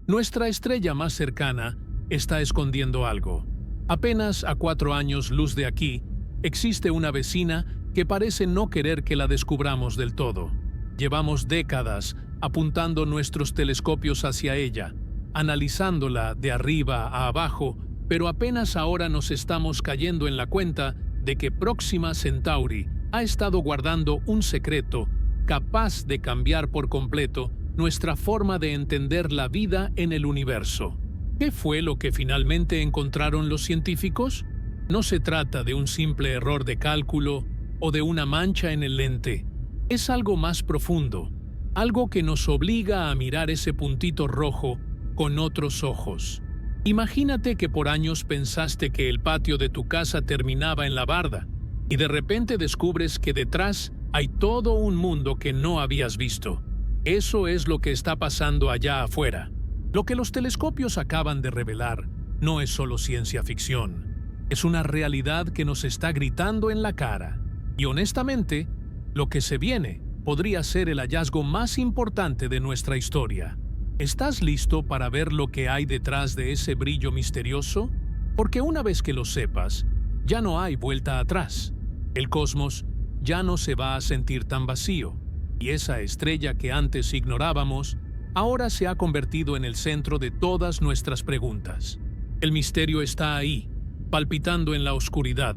Nuestra estrella más cercana está escondiendo algo. Apenas a 4 años luz de aquí, existe una vecina que parece no querer que la descubramos del todo. Llevamos décadas apuntando nuestros telescopios hacia ella, analizándola de arriba a abajo, pero apenas ahora nos estamos cayendo en la cuenta de que Próxima Centauri ha estado guardando un secreto capaz de cambiar por completo nuestra forma de entender la vida en el universo. ¿Qué fue lo que finalmente encontraron los científicos? No se trata de un simple error de cálculo o de una mancha en el lente. Es algo más profundo, algo que nos obliga a mirar ese puntito rojo con otros ojos. Imagínate que por años pensaste que el patio de tu casa terminaba en la barda y de repente descubres que detrás hay todo un mundo que no habías visto. Eso es lo que está pasando allá afuera. Lo que los telescopios acaban de revelar no es solo ciencia ficción. Es una realidad que nos está gritando en la cara. Y honestamente, lo que se viene podría ser el hallazgo más importante de nuestra historia. ¿Estás listo para ver lo que hay detrás de ese brillo misterioso? Porque una vez que lo sepas, ya no hay vuelta atrás. El cosmos ya no se va a sentir tan vacío, y esa estrella que antes ignorábamos, ahora se ha convertido en el centro de todas nuestras preguntas. El misterio está ahí, palpitando en la oscuridad,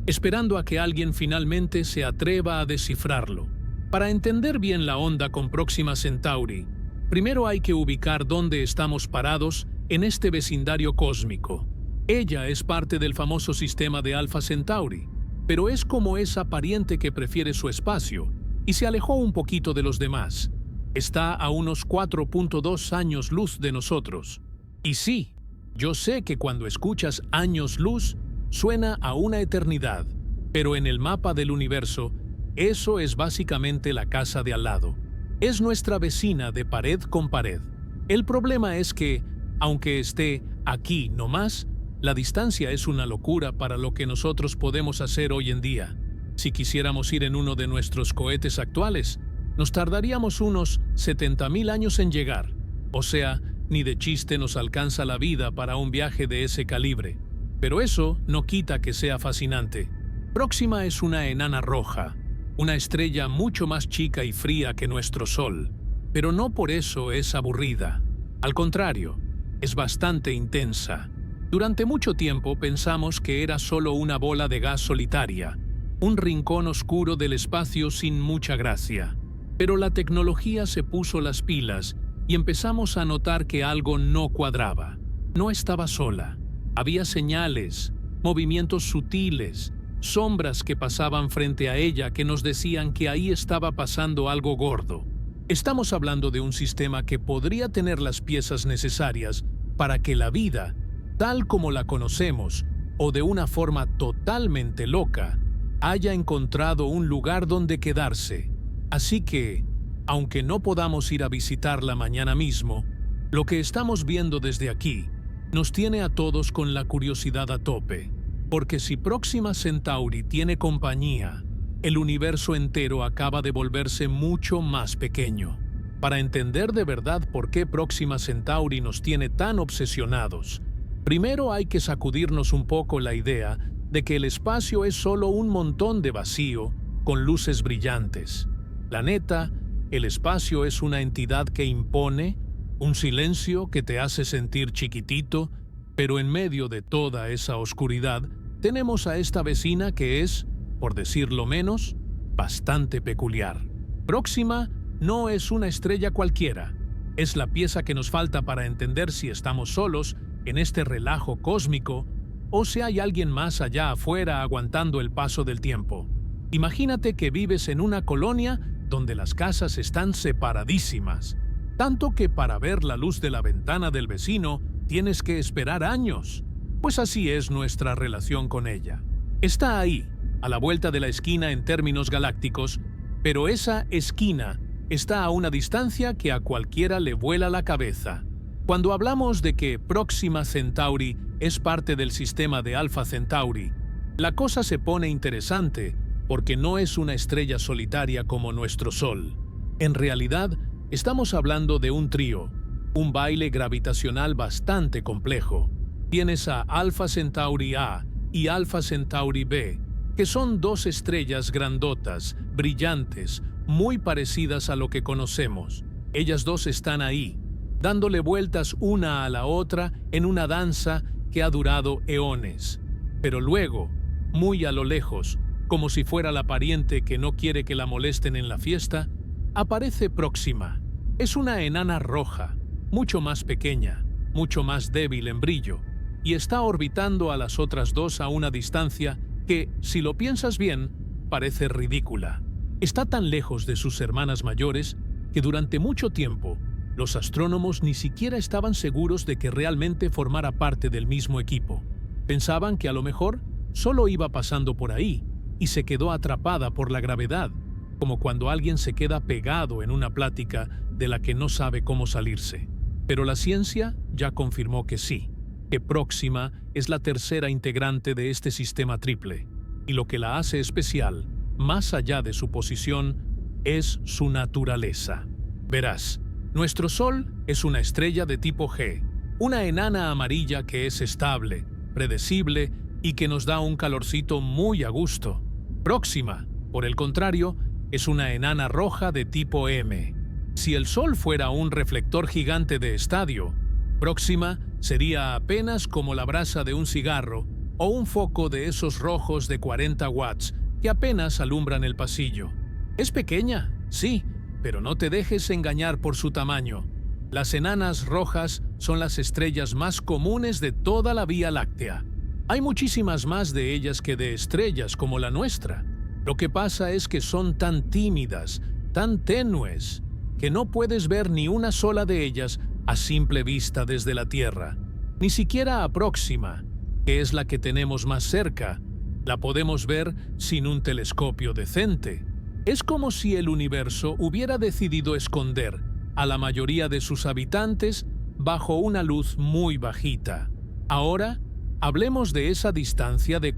esperando a que alguien finalmente se atreva a descifrarlo. Para entender bien la onda con Próxima Centauri, primero hay que ubicar dónde estamos parados en este vecindario cósmico. Ella es parte del famoso sistema de Alpha Centauri, pero es como esa pariente que prefiere su espacio y se alejó un poquito de los demás. Está a unos 4.2 años luz de nosotros. Y sí, yo sé que cuando escuchas años luz, suena a una eternidad, pero en el mapa del universo, eso es básicamente la casa de al lado. Es nuestra vecina de pared con pared. El problema es que, aunque esté aquí nomás, la distancia es una locura para lo que nosotros podemos hacer hoy en día. Si quisiéramos ir en uno de nuestros cohetes actuales, nos tardaríamos unos 70.000 años en llegar. O sea, ni de chiste nos alcanza la vida para un viaje de ese calibre. Pero eso no quita que sea fascinante. Próxima es una enana roja, una estrella mucho más chica y fría que nuestro Sol. Pero no por eso es aburrida. Al contrario, es bastante intensa. Durante mucho tiempo pensamos que era solo una bola de gas solitaria, un rincón oscuro del espacio sin mucha gracia. Pero la tecnología se puso las pilas y empezamos a notar que algo no cuadraba. No estaba sola. Había señales, movimientos sutiles, sombras que pasaban frente a ella que nos decían que ahí estaba pasando algo gordo. Estamos hablando de un sistema que podría tener las piezas necesarias para que la vida, tal como la conocemos, o de una forma totalmente loca, haya encontrado un lugar donde quedarse. Así que, aunque no podamos ir a visitarla mañana mismo, lo que estamos viendo desde aquí nos tiene a todos con la curiosidad a tope. Porque si Próxima Centauri tiene compañía, el universo entero acaba de volverse mucho más pequeño. Para entender de verdad por qué Próxima Centauri nos tiene tan obsesionados, primero hay que sacudirnos un poco la idea de que el espacio es solo un montón de vacío con luces brillantes. La neta, el espacio es una entidad que impone, un silencio que te hace sentir chiquitito, pero en medio de toda esa oscuridad tenemos a esta vecina que es, por decirlo menos, bastante peculiar. Próxima no es una estrella cualquiera, es la pieza que nos falta para entender si estamos solos en este relajo cósmico o si hay alguien más allá afuera aguantando el paso del tiempo. Imagínate que vives en una colonia donde las casas están separadísimas, tanto que para ver la luz de la ventana del vecino tienes que esperar años. Pues así es nuestra relación con ella. Está ahí, a la vuelta de la esquina en términos galácticos, pero esa esquina está a una distancia que a cualquiera le vuela la cabeza. Cuando hablamos de que Próxima Centauri es parte del sistema de Alpha Centauri, la cosa se pone interesante porque no es una estrella solitaria como nuestro Sol. En realidad, estamos hablando de un trío, un baile gravitacional bastante complejo. Tienes a Alpha Centauri A y Alpha Centauri B, que son dos estrellas grandotas, brillantes, muy parecidas a lo que conocemos. Ellas dos están ahí, dándole vueltas una a la otra en una danza que ha durado eones. Pero luego, muy a lo lejos, como si fuera la pariente que no quiere que la molesten en la fiesta, aparece Próxima. Es una enana roja, mucho más pequeña, mucho más débil en brillo, y está orbitando a las otras dos a una distancia que, si lo piensas bien, parece ridícula. Está tan lejos de sus hermanas mayores que durante mucho tiempo los astrónomos ni siquiera estaban seguros de que realmente formara parte del mismo equipo. Pensaban que a lo mejor solo iba pasando por ahí y se quedó atrapada por la gravedad, como cuando alguien se queda pegado en una plática de la que no sabe cómo salirse. Pero la ciencia ya confirmó que sí, que Próxima es la tercera integrante de este sistema triple, y lo que la hace especial, más allá de su posición, es su naturaleza. Verás, nuestro Sol es una estrella de tipo G, una enana amarilla que es estable, predecible y que nos da un calorcito muy a gusto. Próxima, por el contrario, es una enana roja de tipo M. Si el Sol fuera un reflector gigante de estadio, Próxima sería apenas como la brasa de un cigarro o un foco de esos rojos de 40 watts que apenas alumbran el pasillo. Es pequeña, sí, pero no te dejes engañar por su tamaño. Las enanas rojas son las estrellas más comunes de toda la Vía Láctea. Hay muchísimas más de ellas que de estrellas como la nuestra. Lo que pasa es que son tan tímidas, tan tenues, que no puedes ver ni una sola de ellas a simple vista desde la Tierra. Ni siquiera a Próxima, que es la que tenemos más cerca, la podemos ver sin un telescopio decente. Es como si el universo hubiera decidido esconder a la mayoría de sus habitantes bajo una luz muy bajita. Ahora, hablemos de esa distancia de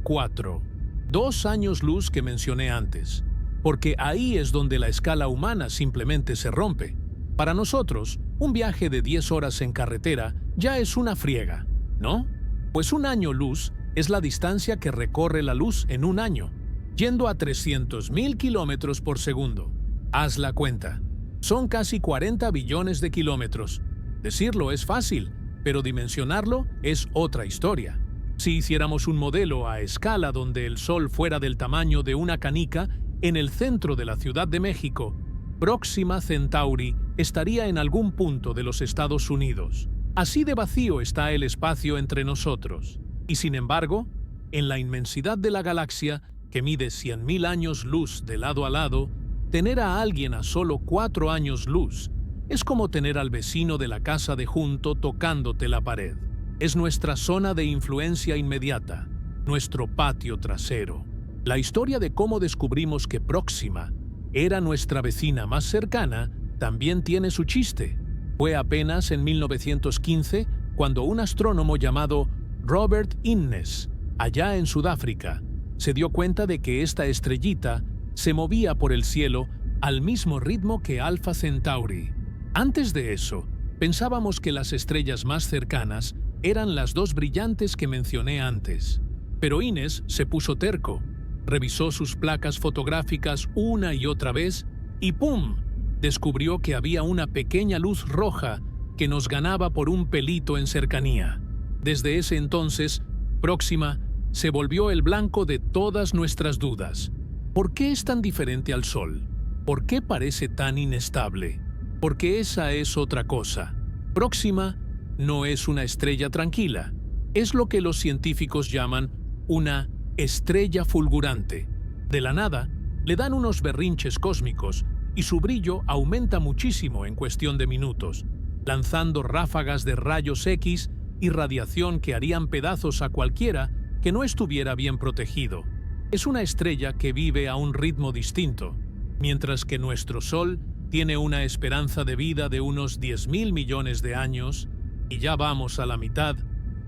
2 años luz que mencioné antes, porque ahí es donde la escala humana simplemente se rompe. Para nosotros, un viaje de 10 horas en carretera ya es una friega, ¿no? Pues un año luz es la distancia que recorre la luz en un año, yendo a 300.000 kilómetros por segundo. Haz la cuenta. Son casi 40 billones de kilómetros. Decirlo es fácil, pero dimensionarlo es otra historia. Si hiciéramos un modelo a escala donde el Sol fuera del tamaño de una canica en el centro de la Ciudad de México, Próxima Centauri estaría en algún punto de los Estados Unidos. Así de vacío está el espacio entre nosotros. Y sin embargo, en la inmensidad de la galaxia, que mide 100.000 años luz de lado a lado, tener a alguien a solo 4 años luz es como tener al vecino de la casa de junto tocándote la pared. Es nuestra zona de influencia inmediata, nuestro patio trasero. La historia de cómo descubrimos que Próxima era nuestra vecina más cercana también tiene su chiste. Fue apenas en 1915 cuando un astrónomo llamado Robert Innes, allá en Sudáfrica, se dio cuenta de que esta estrellita se movía por el cielo al mismo ritmo que Alpha Centauri. Antes de eso, pensábamos que las estrellas más cercanas eran las dos brillantes que mencioné antes. Pero Innes se puso terco, revisó sus placas fotográficas una y otra vez y ¡pum!, descubrió que había una pequeña luz roja que nos ganaba por un pelito en cercanía. Desde ese entonces, Próxima se volvió el blanco de todas nuestras dudas. ¿Por qué es tan diferente al Sol? ¿Por qué parece tan inestable? Porque esa es otra cosa. Próxima no es una estrella tranquila. Es lo que los científicos llaman una estrella fulgurante. De la nada, le dan unos berrinches cósmicos y su brillo aumenta muchísimo en cuestión de minutos, lanzando ráfagas de rayos X y radiación que harían pedazos a cualquiera que no estuviera bien protegido. Es una estrella que vive a un ritmo distinto, mientras que nuestro Sol tiene una esperanza de vida de unos 10.000 millones de años, y ya vamos a la mitad.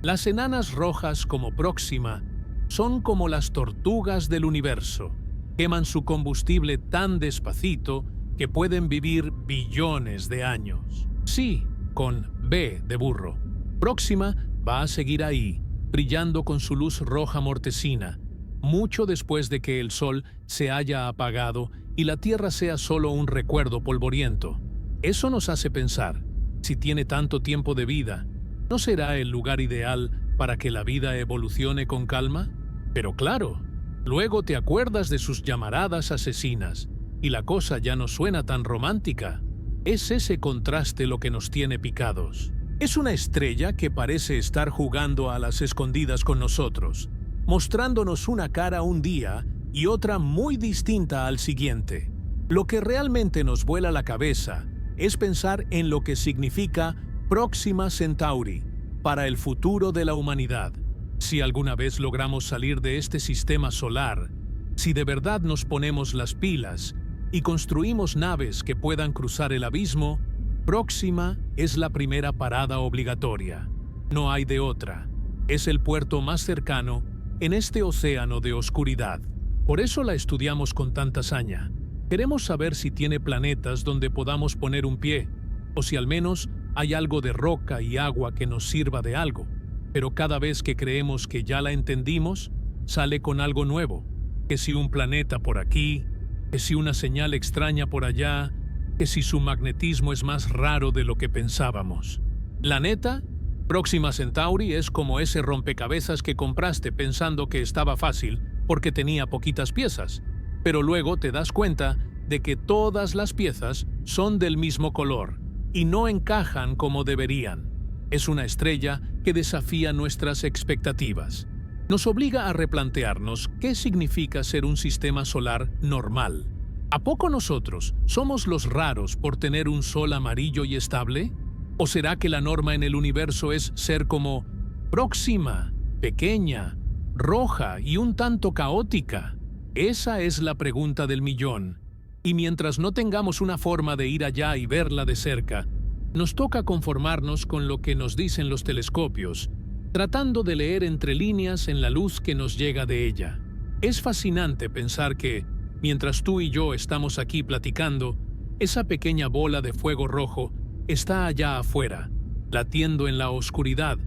Las enanas rojas como Próxima son como las tortugas del universo. Queman su combustible tan despacito que pueden vivir billones de años. Sí, con B de burro. Próxima va a seguir ahí, brillando con su luz roja mortecina, mucho después de que el sol se haya apagado y la Tierra sea solo un recuerdo polvoriento. Eso nos hace pensar, si tiene tanto tiempo de vida, ¿no será el lugar ideal para que la vida evolucione con calma? Pero claro, luego te acuerdas de sus llamaradas asesinas, y la cosa ya no suena tan romántica. Es ese contraste lo que nos tiene picados. Es una estrella que parece estar jugando a las escondidas con nosotros, mostrándonos una cara un día y otra muy distinta al siguiente. Lo que realmente nos vuela la cabeza es pensar en lo que significa Próxima Centauri para el futuro de la humanidad. Si alguna vez logramos salir de este sistema solar, si de verdad nos ponemos las pilas y construimos naves que puedan cruzar el abismo, Próxima es la primera parada obligatoria. No hay de otra. Es el puerto más cercano en este océano de oscuridad. Por eso la estudiamos con tanta saña. Queremos saber si tiene planetas donde podamos poner un pie, o si al menos hay algo de roca y agua que nos sirva de algo. Pero cada vez que creemos que ya la entendimos, sale con algo nuevo. Que si un planeta por aquí, que si una señal extraña por allá, que si su magnetismo es más raro de lo que pensábamos. La neta, Próxima Centauri es como ese rompecabezas que compraste pensando que estaba fácil porque tenía poquitas piezas, pero luego te das cuenta de que todas las piezas son del mismo color y no encajan como deberían. Es una estrella que desafía nuestras expectativas. Nos obliga a replantearnos qué significa ser un sistema solar normal. ¿A poco nosotros somos los raros por tener un sol amarillo y estable? ¿O será que la norma en el universo es ser como próxima, pequeña, roja y un tanto caótica? Esa es la pregunta del millón. Y mientras no tengamos una forma de ir allá y verla de cerca, nos toca conformarnos con lo que nos dicen los telescopios, tratando de leer entre líneas en la luz que nos llega de ella. Es fascinante pensar que, mientras tú y yo estamos aquí platicando, esa pequeña bola de fuego rojo está allá afuera, latiendo en la oscuridad,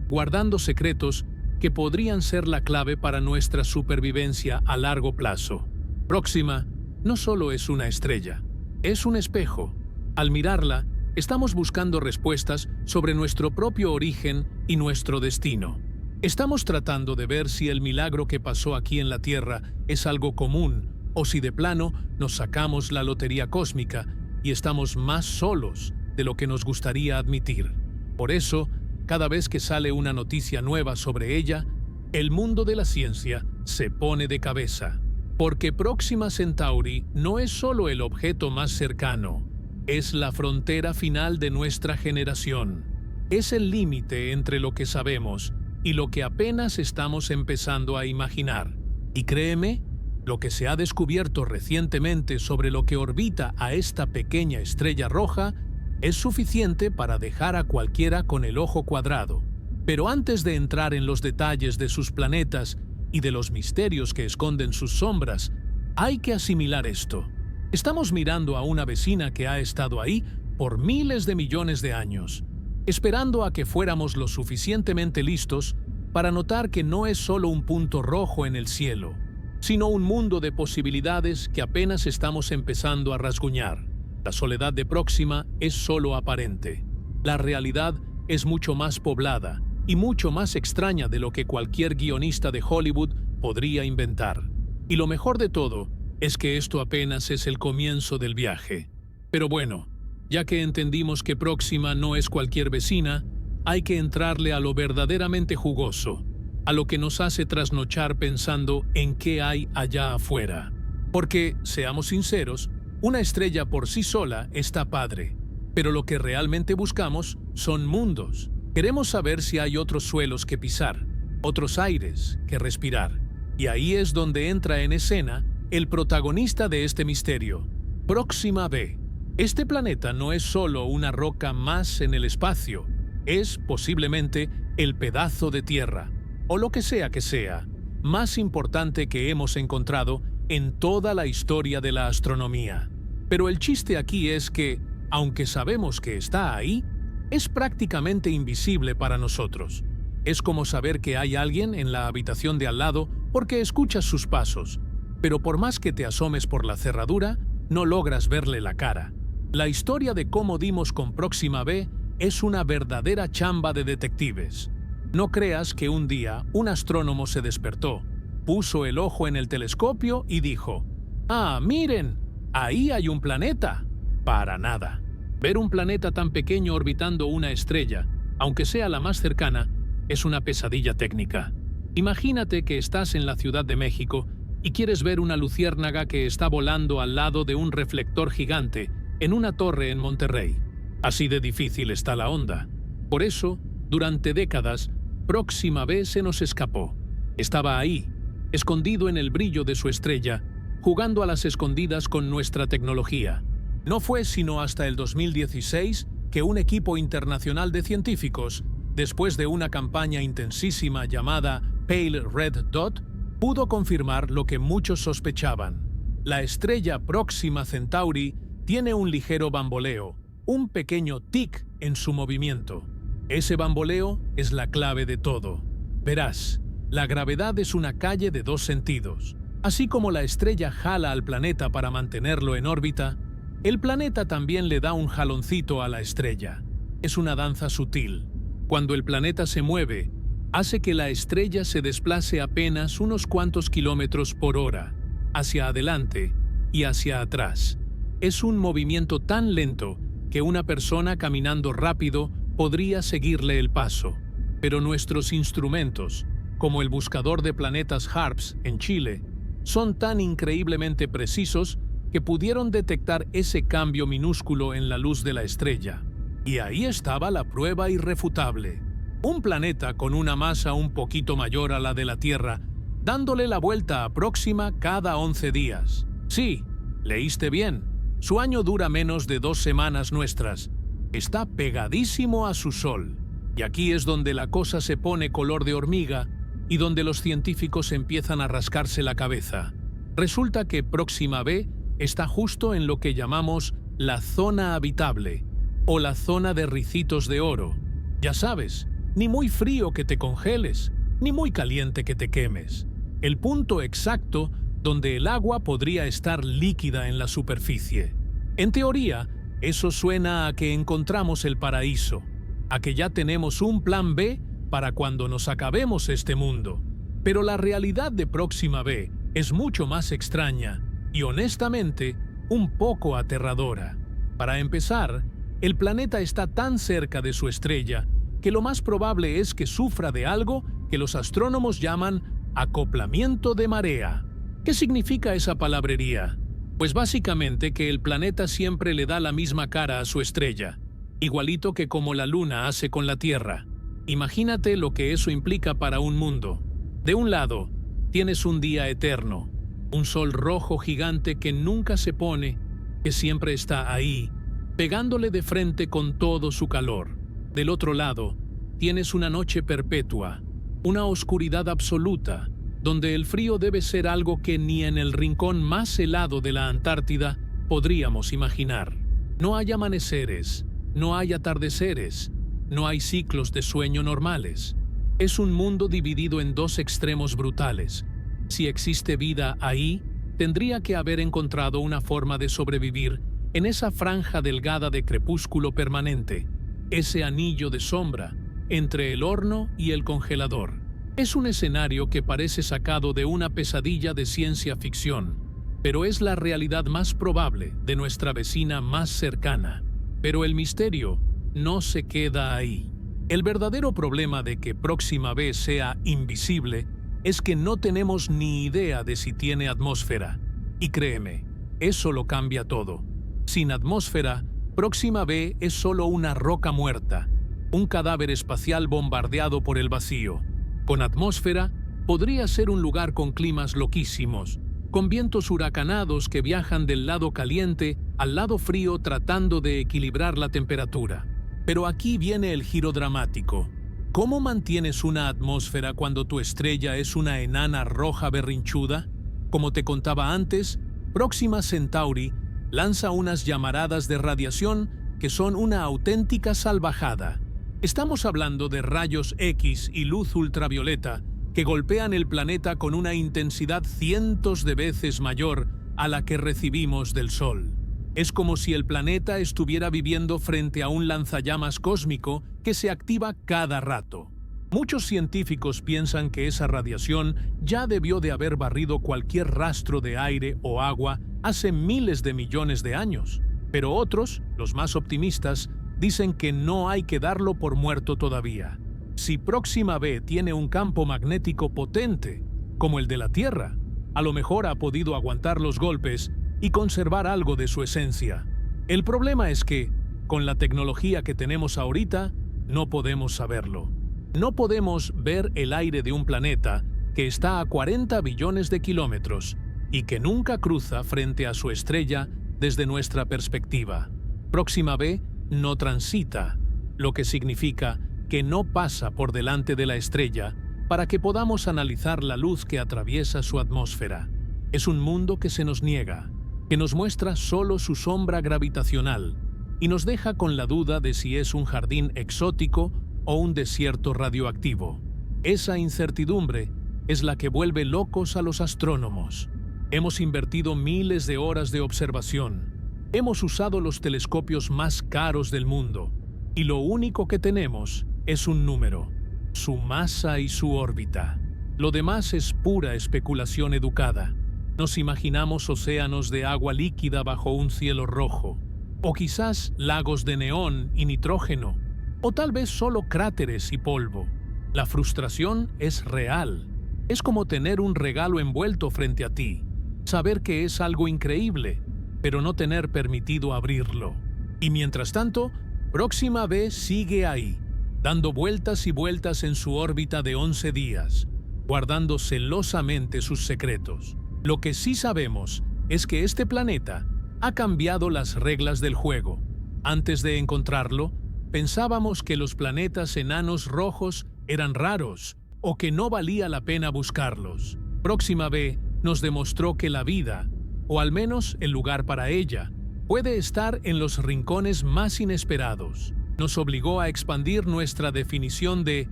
guardando secretos que podrían ser la clave para nuestra supervivencia a largo plazo. Próxima no solo es una estrella, es un espejo. Al mirarla, estamos buscando respuestas sobre nuestro propio origen y nuestro destino. Estamos tratando de ver si el milagro que pasó aquí en la Tierra es algo común, o si de plano nos sacamos la lotería cósmica y estamos más solos de lo que nos gustaría admitir. Por eso, cada vez que sale una noticia nueva sobre ella, el mundo de la ciencia se pone de cabeza. Porque Próxima Centauri no es solo el objeto más cercano, es la frontera final de nuestra generación. Es el límite entre lo que sabemos y lo que apenas estamos empezando a imaginar. Y créeme, lo que se ha descubierto recientemente sobre lo que orbita a esta pequeña estrella roja es suficiente para dejar a cualquiera con el ojo cuadrado. Pero antes de entrar en los detalles de sus planetas y de los misterios que esconden sus sombras, hay que asimilar esto. Estamos mirando a una vecina que ha estado ahí por miles de millones de años, esperando a que fuéramos lo suficientemente listos para notar que no es solo un punto rojo en el cielo, sino un mundo de posibilidades que apenas estamos empezando a rasguñar. La soledad de Próxima es solo aparente. La realidad es mucho más poblada y mucho más extraña de lo que cualquier guionista de Hollywood podría inventar. Y lo mejor de todo es que esto apenas es el comienzo del viaje. Pero bueno, ya que entendimos que Próxima no es cualquier vecina, hay que entrarle a lo verdaderamente jugoso, a lo que nos hace trasnochar pensando en qué hay allá afuera. Porque, seamos sinceros, una estrella por sí sola está padre, pero lo que realmente buscamos son mundos. Queremos saber si hay otros suelos que pisar, otros aires que respirar. Y ahí es donde entra en escena el protagonista de este misterio, Próxima B. Este planeta no es solo una roca más en el espacio, es posiblemente el pedazo de tierra, o lo que sea, más importante que hemos encontrado en toda la historia de la astronomía. Pero el chiste aquí es que, aunque sabemos que está ahí, Es prácticamente invisible para nosotros. Es como saber que hay alguien en la habitación de al lado porque escuchas sus pasos, pero por más que te asomes por la cerradura, no logras verle la cara. La historia de cómo dimos con Próxima B es una verdadera chamba de detectives. No creas que un día un astrónomo se despertó, puso el ojo en el telescopio y dijo: «¡Ah, miren! Ahí hay un planeta». Para nada. Ver un planeta tan pequeño orbitando una estrella, aunque sea la más cercana, es una pesadilla técnica. Imagínate que estás en la Ciudad de México y quieres ver una luciérnaga que está volando al lado de un reflector gigante en una torre en Monterrey. Así de difícil está la onda. Por eso, durante décadas, Próxima B se nos escapó. Estaba ahí, escondido en el brillo de su estrella, jugando a las escondidas con nuestra tecnología. No fue sino hasta el 2016 que un equipo internacional de científicos, después de una campaña intensísima llamada Pale Red Dot, pudo confirmar lo que muchos sospechaban. La estrella Próxima Centauri tiene un ligero bamboleo, un pequeño tic en su movimiento. Ese bamboleo es la clave de todo. Verás, la gravedad es una calle de dos sentidos. Así como la estrella jala al planeta para mantenerlo en órbita, el planeta también le da un jaloncito a la estrella. Es una danza sutil. Cuando el planeta se mueve, hace que la estrella se desplace apenas unos cuantos kilómetros por hora, hacia adelante y hacia atrás. Es un movimiento tan lento que una persona caminando rápido podría seguirle el paso. Pero nuestros instrumentos, como el buscador de planetas HARPS en Chile, son tan increíblemente precisos que pudieron detectar ese cambio minúsculo en la luz de la estrella. Y ahí estaba la prueba irrefutable. Un planeta con una masa un poquito mayor a la de la Tierra, dándole la vuelta a Próxima cada 11 días. Sí, leíste bien. Su año dura menos de 2 semanas nuestras. Está pegadísimo a su Sol. Y aquí es donde la cosa se pone color de hormiga y donde los científicos empiezan a rascarse la cabeza. Resulta que Próxima B está justo en lo que llamamos la zona habitable, o la zona de ricitos de oro. Ya sabes, ni muy frío que te congeles, ni muy caliente que te quemes. El punto exacto donde el agua podría estar líquida en la superficie. En teoría, eso suena a que encontramos el paraíso, a que ya tenemos un plan B para cuando nos acabemos este mundo. Pero la realidad de Próxima B es mucho más extraña y honestamente un poco aterradora. Para empezar, el planeta está tan cerca de su estrella que lo más probable es que sufra de algo que los astrónomos llaman acoplamiento de marea. ¿Qué significa esa palabrería? Pues básicamente que el planeta siempre le da la misma cara a su estrella, igualito que como la Luna hace con la Tierra. Imagínate lo que eso implica para un mundo. De un lado, tienes un día eterno, un sol rojo gigante que nunca se pone, que siempre está ahí, pegándole de frente con todo su calor. Del otro lado, tienes una noche perpetua, una oscuridad absoluta, donde el frío debe ser algo que ni en el rincón más helado de la Antártida podríamos imaginar. No hay amaneceres, no hay atardeceres, no hay ciclos de sueño normales. Es un mundo dividido en dos extremos brutales. Si existe vida ahí, tendría que haber encontrado una forma de sobrevivir en esa franja delgada de crepúsculo permanente, ese anillo de sombra entre el horno y el congelador. Es un escenario que parece sacado de una pesadilla de ciencia ficción, pero es la realidad más probable de nuestra vecina más cercana. Pero el misterio no se queda ahí. El verdadero problema de que Próxima B sea invisible es que no tenemos ni idea de si tiene atmósfera. Y créeme, eso lo cambia todo. Sin atmósfera, Próxima B es solo una roca muerta, un cadáver espacial bombardeado por el vacío. Con atmósfera, podría ser un lugar con climas loquísimos, con vientos huracanados que viajan del lado caliente al lado frío tratando de equilibrar la temperatura. Pero aquí viene el giro dramático. ¿Cómo mantienes una atmósfera cuando tu estrella es una enana roja berrinchuda? Como te contaba antes, Próxima Centauri lanza unas llamaradas de radiación que son una auténtica salvajada. Estamos hablando de rayos X y luz ultravioleta que golpean el planeta con una intensidad cientos de veces mayor a la que recibimos del Sol. Es como si el planeta estuviera viviendo frente a un lanzallamas cósmico que se activa cada rato. Muchos científicos piensan que esa radiación ya debió de haber barrido cualquier rastro de aire o agua hace miles de millones de años, pero otros, los más optimistas, dicen que no hay que darlo por muerto todavía. Si Próxima B tiene un campo magnético potente, como el de la Tierra, a lo mejor ha podido aguantar los golpes y conservar algo de su esencia. El problema es que, con la tecnología que tenemos ahorita, no podemos saberlo. No podemos ver el aire de un planeta que está a 40 billones de kilómetros y que nunca cruza frente a su estrella desde nuestra perspectiva. Próxima B no transita, lo que significa que no pasa por delante de la estrella para que podamos analizar la luz que atraviesa su atmósfera. Es un mundo que se nos niega, que nos muestra solo su sombra gravitacional y nos deja con la duda de si es un jardín exótico o un desierto radioactivo. Esa incertidumbre es la que vuelve locos a los astrónomos. Hemos invertido miles de horas de observación. Hemos usado los telescopios más caros del mundo y lo único que tenemos es un número, su masa y su órbita. Lo demás es pura especulación educada. Nos imaginamos océanos de agua líquida bajo un cielo rojo, o quizás lagos de neón y nitrógeno, o tal vez solo cráteres y polvo. La frustración es real. Es como tener un regalo envuelto frente a ti, saber que es algo increíble, pero no tener permitido abrirlo. Y mientras tanto, Próxima B sigue ahí, dando vueltas y vueltas en su órbita de 11 días, guardando celosamente sus secretos. Lo que sí sabemos es que este planeta ha cambiado las reglas del juego. Antes de encontrarlo, pensábamos que los planetas enanos rojos eran raros o que no valía la pena buscarlos. Próxima B nos demostró que la vida, o al menos el lugar para ella, puede estar en los rincones más inesperados. Nos obligó a expandir nuestra definición de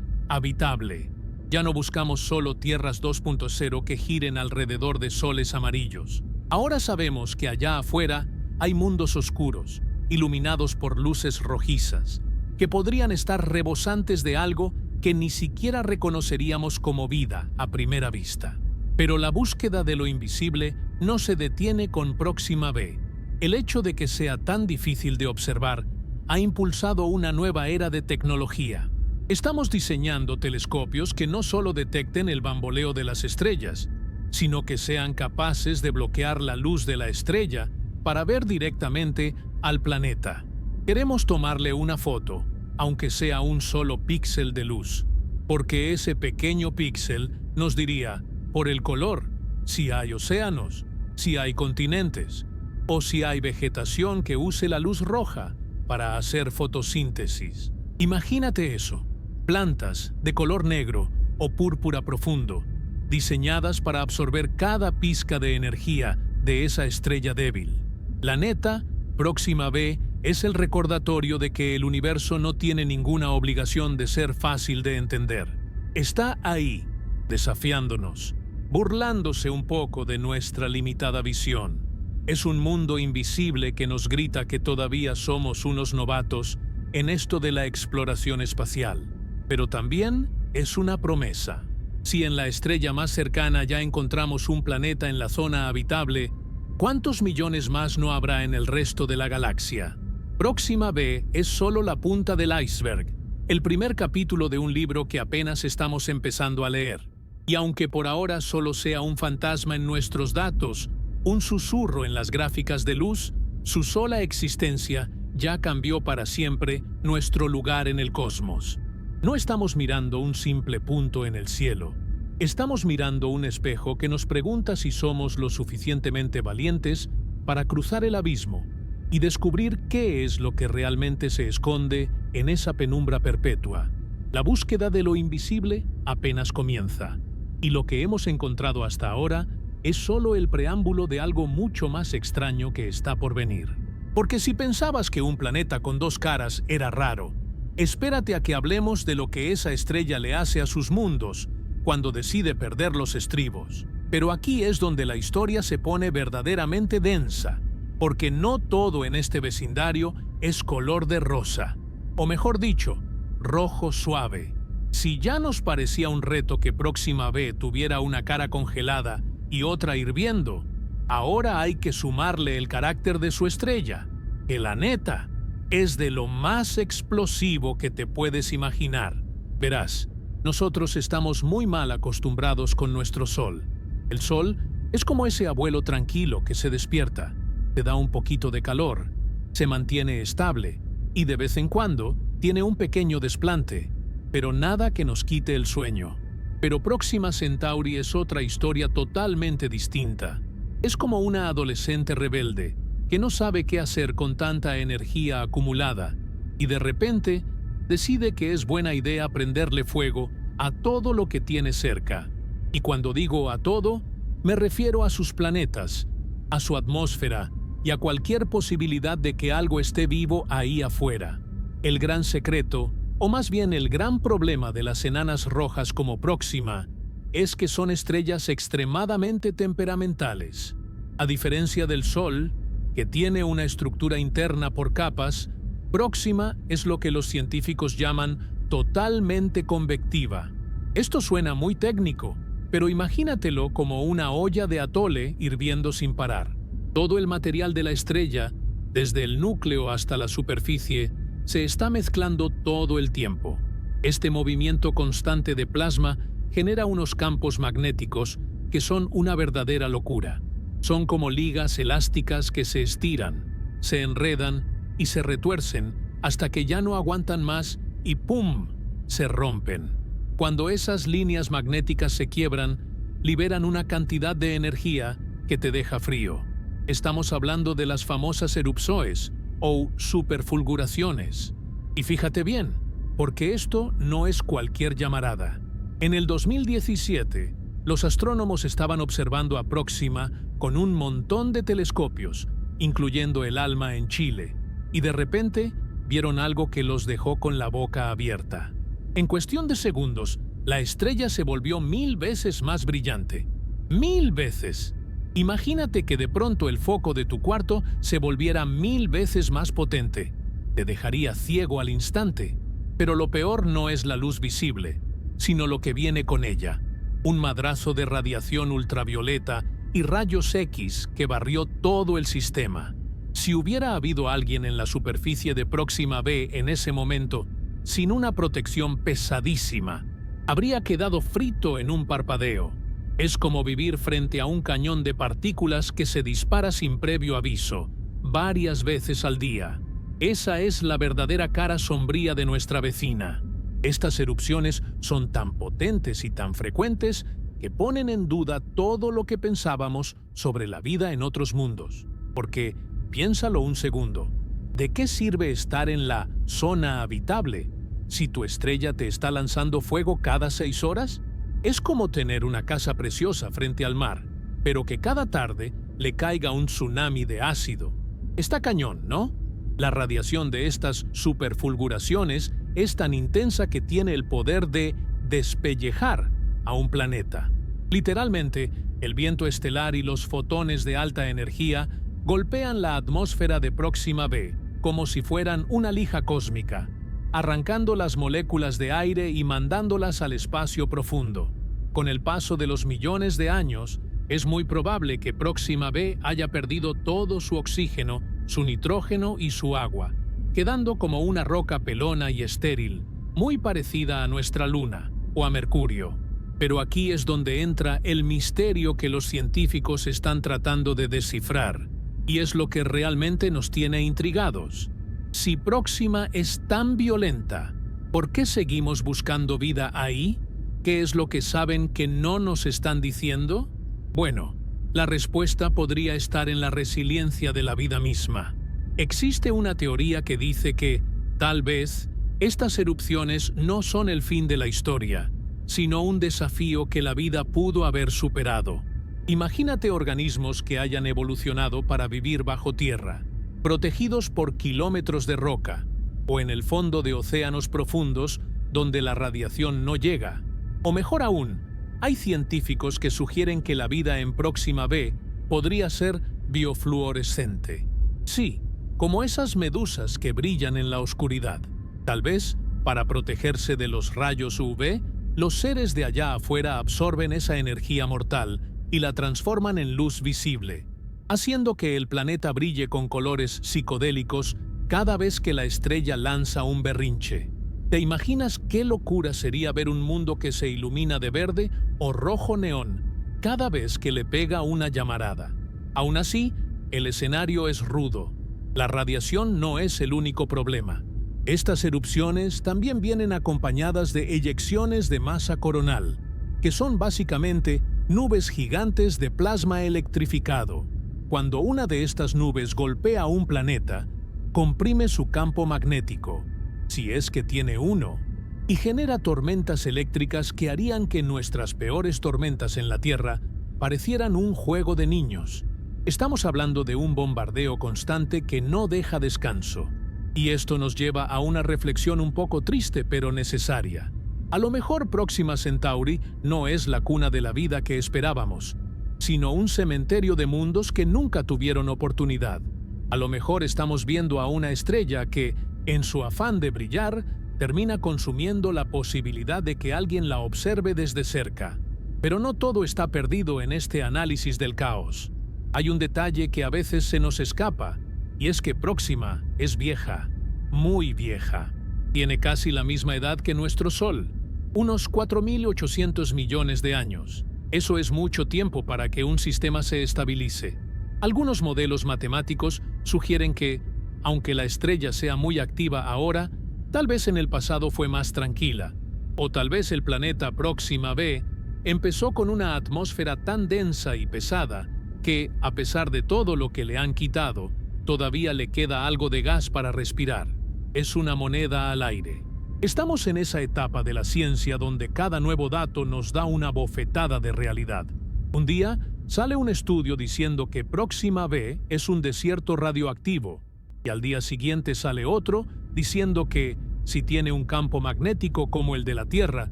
habitable. Ya no buscamos solo tierras 2.0 que giren alrededor de soles amarillos. Ahora sabemos que allá afuera hay mundos oscuros, iluminados por luces rojizas, que podrían estar rebosantes de algo que ni siquiera reconoceríamos como vida a primera vista. Pero la búsqueda de lo invisible no se detiene con Próxima B. El hecho de que sea tan difícil de observar ha impulsado una nueva era de tecnología. Estamos diseñando telescopios que no solo detecten el bamboleo de las estrellas, sino que sean capaces de bloquear la luz de la estrella para ver directamente al planeta. Queremos tomarle una foto, aunque sea un solo píxel de luz, porque ese pequeño píxel nos diría, por el color, si hay océanos, si hay continentes, o si hay vegetación que use la luz roja para hacer fotosíntesis. Imagínate eso, plantas de color negro o púrpura profundo, diseñadas para absorber cada pizca de energía de esa estrella débil. La neta, Próxima B es el recordatorio de que el universo no tiene ninguna obligación de ser fácil de entender. Está ahí, desafiándonos, burlándose un poco de nuestra limitada visión. Es un mundo invisible que nos grita que todavía somos unos novatos en esto de la exploración espacial. Pero también es una promesa. Si en la estrella más cercana ya encontramos un planeta en la zona habitable, ¿cuántos millones más no habrá en el resto de la galaxia? Próxima B es solo la punta del iceberg, el primer capítulo de un libro que apenas estamos empezando a leer. Y aunque por ahora solo sea un fantasma en nuestros datos, un susurro en las gráficas de luz, su sola existencia ya cambió para siempre nuestro lugar en el cosmos. No estamos mirando un simple punto en el cielo. Estamos mirando un espejo que nos pregunta si somos lo suficientemente valientes para cruzar el abismo y descubrir qué es lo que realmente se esconde en esa penumbra perpetua. La búsqueda de lo invisible apenas comienza, y lo que hemos encontrado hasta ahora es solo el preámbulo de algo mucho más extraño que está por venir. Porque si pensabas que un planeta con dos caras era raro, espérate a que hablemos de lo que esa estrella le hace a sus mundos cuando decide perder los estribos. Pero aquí es donde la historia se pone verdaderamente densa, porque no todo en este vecindario es color de rosa, o mejor dicho, rojo suave. Si ya nos parecía un reto que Próxima B tuviera una cara congelada y otra hirviendo, ahora hay que sumarle el carácter de su estrella, que la neta es de lo más explosivo que te puedes imaginar. Verás, nosotros estamos muy mal acostumbrados con nuestro Sol. El Sol es como ese abuelo tranquilo que se despierta, te da un poquito de calor, se mantiene estable y de vez en cuando tiene un pequeño desplante, pero nada que nos quite el sueño. Pero Próxima Centauri es otra historia totalmente distinta. Es como una adolescente rebelde que no sabe qué hacer con tanta energía acumulada y de repente decide que es buena idea prenderle fuego a todo lo que tiene cerca. Y cuando digo a todo, me refiero a sus planetas, a su atmósfera y a cualquier posibilidad de que algo esté vivo ahí afuera. El gran secreto, o más bien el gran problema de las enanas rojas como Próxima, es que son estrellas extremadamente temperamentales. A diferencia del Sol, que tiene una estructura interna por capas, Próxima es lo que los científicos llaman totalmente convectiva. Esto suena muy técnico, pero imagínatelo como una olla de atole hirviendo sin parar. Todo el material de la estrella, desde el núcleo hasta la superficie, se está mezclando todo el tiempo. Este movimiento constante de plasma genera unos campos magnéticos que son una verdadera locura. Son como ligas elásticas que se estiran, se enredan y se retuercen hasta que ya no aguantan más y ¡pum!, se rompen. Cuando esas líneas magnéticas se quiebran, liberan una cantidad de energía que te deja frío. Estamos hablando de las famosas erupciones o superfulguraciones. Y fíjate bien, porque esto no es cualquier llamarada. En el 2017, los astrónomos estaban observando a Próxima con un montón de telescopios, incluyendo el ALMA en Chile, y de repente vieron algo que los dejó con la boca abierta. En cuestión de segundos, la estrella se volvió 1000 veces más brillante. ¡1000 veces! Imagínate que de pronto el foco de tu cuarto se volviera 1000 veces más potente. Te dejaría ciego al instante. Pero lo peor no es la luz visible, sino lo que viene con ella. Un madrazo de radiación ultravioleta y rayos X que barrió todo el sistema. Si hubiera habido alguien en la superficie de Próxima B en ese momento, sin una protección pesadísima, habría quedado frito en un parpadeo. Es como vivir frente a un cañón de partículas que se dispara sin previo aviso, varias veces al día. Esa es la verdadera cara sombría de nuestra vecina. Estas erupciones son tan potentes y tan frecuentes que ponen en duda todo lo que pensábamos sobre la vida en otros mundos. Porque, piénsalo un segundo, ¿de qué sirve estar en la zona habitable si tu estrella te está lanzando fuego cada 6 horas? Es como tener una casa preciosa frente al mar, pero que cada tarde le caiga un tsunami de ácido. Está cañón, ¿no? La radiación de estas superfulguraciones es tan intensa que tiene el poder de despellejar a un planeta. Literalmente, el viento estelar y los fotones de alta energía golpean la atmósfera de Próxima B como si fueran una lija cósmica, arrancando las moléculas de aire y mandándolas al espacio profundo. Con el paso de los millones de años, es muy probable que Próxima B haya perdido todo su oxígeno, su nitrógeno y su agua, quedando como una roca pelona y estéril, muy parecida a nuestra Luna o a Mercurio. Pero aquí es donde entra el misterio que los científicos están tratando de descifrar, y es lo que realmente nos tiene intrigados. Si Próxima es tan violenta, ¿por qué seguimos buscando vida ahí? ¿Qué es lo que saben que no nos están diciendo? Bueno, la respuesta podría estar en la resiliencia de la vida misma. Existe una teoría que dice que, tal vez, estas erupciones no son el fin de la historia, sino un desafío que la vida pudo haber superado. Imagínate organismos que hayan evolucionado para vivir bajo tierra. protegidos por kilómetros de roca, o en el fondo de océanos profundos donde la radiación no llega. O mejor aún, hay científicos que sugieren que la vida en Próxima B podría ser biofluorescente. Sí, como esas medusas que brillan en la oscuridad. Tal vez, para protegerse de los rayos UV, los seres de allá afuera absorben esa energía mortal y la transforman en luz visible, haciendo que el planeta brille con colores psicodélicos cada vez que la estrella lanza un berrinche. ¿Te imaginas qué locura sería ver un mundo que se ilumina de verde o rojo neón cada vez que le pega una llamarada? Aún así, el escenario es rudo. La radiación no es el único problema. Estas erupciones también vienen acompañadas de eyecciones de masa coronal, que son básicamente nubes gigantes de plasma electrificado. Cuando una de estas nubes golpea un planeta, comprime su campo magnético, si es que tiene uno, y genera tormentas eléctricas que harían que nuestras peores tormentas en la Tierra parecieran un juego de niños. Estamos hablando de un bombardeo constante que no deja descanso. Y esto nos lleva a una reflexión un poco triste pero necesaria. A lo mejor Próxima Centauri no es la cuna de la vida que esperábamos, sino un cementerio de mundos que nunca tuvieron oportunidad. A lo mejor estamos viendo a una estrella que, en su afán de brillar, termina consumiendo la posibilidad de que alguien la observe desde cerca. Pero no todo está perdido en este análisis del caos. Hay un detalle que a veces se nos escapa, y es que Próxima es vieja, muy vieja. Tiene casi la misma edad que nuestro Sol, unos 4.800 millones de años. Eso es mucho tiempo para que un sistema se estabilice. Algunos modelos matemáticos sugieren que, aunque la estrella sea muy activa ahora, tal vez en el pasado fue más tranquila, o tal vez el planeta Próxima B empezó con una atmósfera tan densa y pesada que, a pesar de todo lo que le han quitado, todavía le queda algo de gas para respirar. Es una moneda al aire. Estamos en esa etapa de la ciencia donde cada nuevo dato nos da una bofetada de realidad. Un día sale un estudio diciendo que Próxima B es un desierto radioactivo, y al día siguiente sale otro diciendo que, si tiene un campo magnético como el de la Tierra,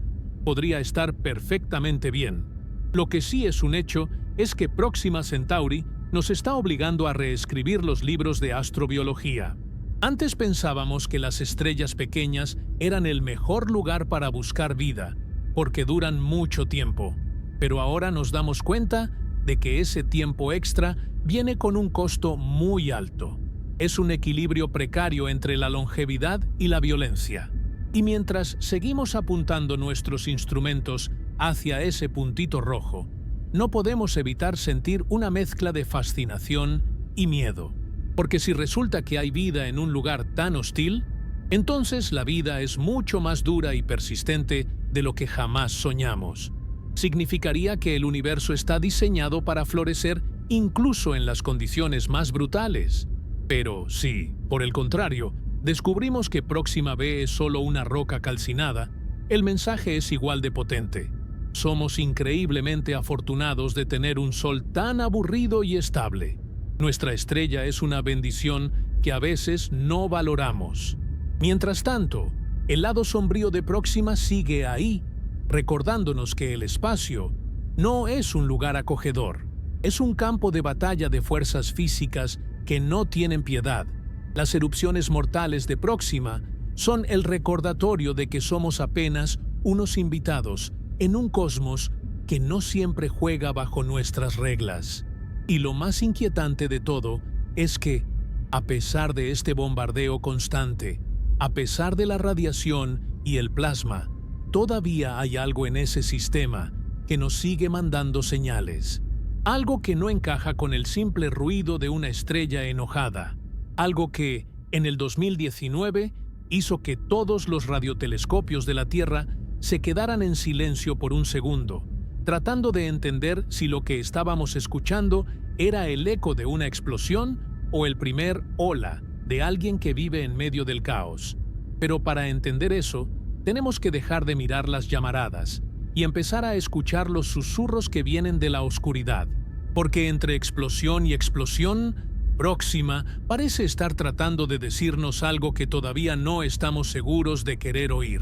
podría estar perfectamente bien. Lo que sí es un hecho es que Próxima Centauri nos está obligando a reescribir los libros de astrobiología. Antes pensábamos que las estrellas pequeñas eran el mejor lugar para buscar vida, porque duran mucho tiempo. Pero ahora nos damos cuenta de que ese tiempo extra viene con un costo muy alto. Es un equilibrio precario entre la longevidad y la violencia. Y mientras seguimos apuntando nuestros instrumentos hacia ese puntito rojo, no podemos evitar sentir una mezcla de fascinación y miedo. Porque si resulta que hay vida en un lugar tan hostil, entonces la vida es mucho más dura y persistente de lo que jamás soñamos. Significaría que el universo está diseñado para florecer incluso en las condiciones más brutales. Pero si, por el contrario, descubrimos que Próxima B es solo una roca calcinada, el mensaje es igual de potente. Somos increíblemente afortunados de tener un sol tan aburrido y estable. Nuestra estrella es una bendición que a veces no valoramos. Mientras tanto, el lado sombrío de Próxima sigue ahí, recordándonos que el espacio no es un lugar acogedor. Es un campo de batalla de fuerzas físicas que no tienen piedad. Las erupciones mortales de Próxima son el recordatorio de que somos apenas unos invitados en un cosmos que no siempre juega bajo nuestras reglas. Y lo más inquietante de todo es que, a pesar de este bombardeo constante, a pesar de la radiación y el plasma, todavía hay algo en ese sistema que nos sigue mandando señales. Algo que no encaja con el simple ruido de una estrella enojada. Algo que, en el 2019, hizo que todos los radiotelescopios de la Tierra se quedaran en silencio por un segundo, tratando de entender si lo que estábamos escuchando era el eco de una explosión o el primer hola de alguien que vive en medio del caos. Pero para entender eso, tenemos que dejar de mirar las llamaradas y empezar a escuchar los susurros que vienen de la oscuridad, porque entre explosión y explosión Próxima parece estar tratando de decirnos algo que todavía no estamos seguros de querer oír.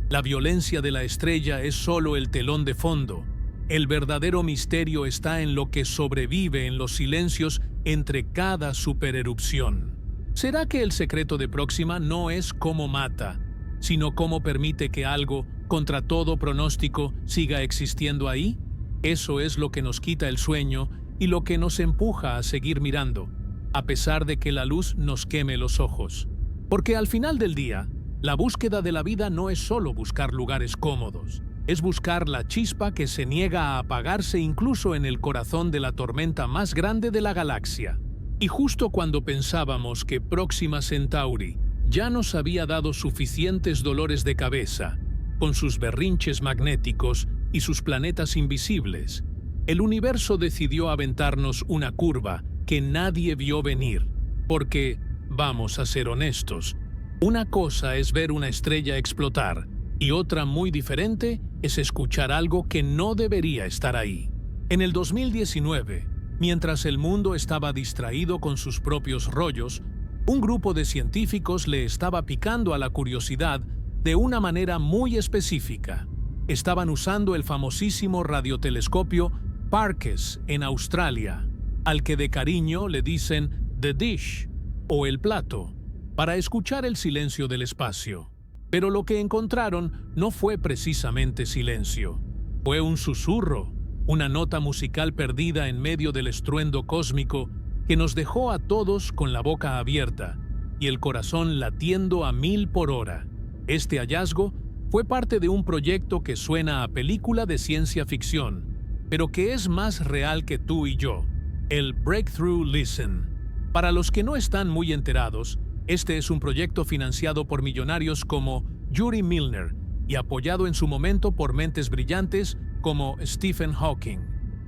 La violencia de la estrella es solo el telón de fondo. El verdadero misterio está en lo que sobrevive en los silencios entre cada supererupción. ¿Será que el secreto de Próxima no es cómo mata, sino cómo permite que algo, contra todo pronóstico, siga existiendo ahí? Eso es lo que nos quita el sueño y lo que nos empuja a seguir mirando, a pesar de que la luz nos queme los ojos. Porque al final del día, la búsqueda de la vida no es solo buscar lugares cómodos, es buscar la chispa que se niega a apagarse incluso en el corazón de la tormenta más grande de la galaxia. Y justo cuando pensábamos que Próxima Centauri ya nos había dado suficientes dolores de cabeza, con sus berrinches magnéticos y sus planetas invisibles, el universo decidió aventarnos una curva que nadie vio venir, porque, vamos a ser honestos, una cosa es ver una estrella explotar y otra muy diferente es escuchar algo que no debería estar ahí. En el 2019, mientras el mundo estaba distraído con sus propios rollos, un grupo de científicos le estaba picando a la curiosidad de una manera muy específica. Estaban usando el famosísimo radiotelescopio Parkes en Australia, al que de cariño le dicen The Dish o el plato, para escuchar el silencio del espacio. Pero lo que encontraron no fue precisamente silencio. Fue un susurro, una nota musical perdida en medio del estruendo cósmico que nos dejó a todos con la boca abierta y el corazón latiendo a 1000 por hora. Este hallazgo fue parte de un proyecto que suena a película de ciencia ficción, pero que es más real que tú y yo, el Breakthrough Listen. Para los que no están muy enterados, este es un proyecto financiado por millonarios como Yuri Milner y apoyado en su momento por mentes brillantes como Stephen Hawking.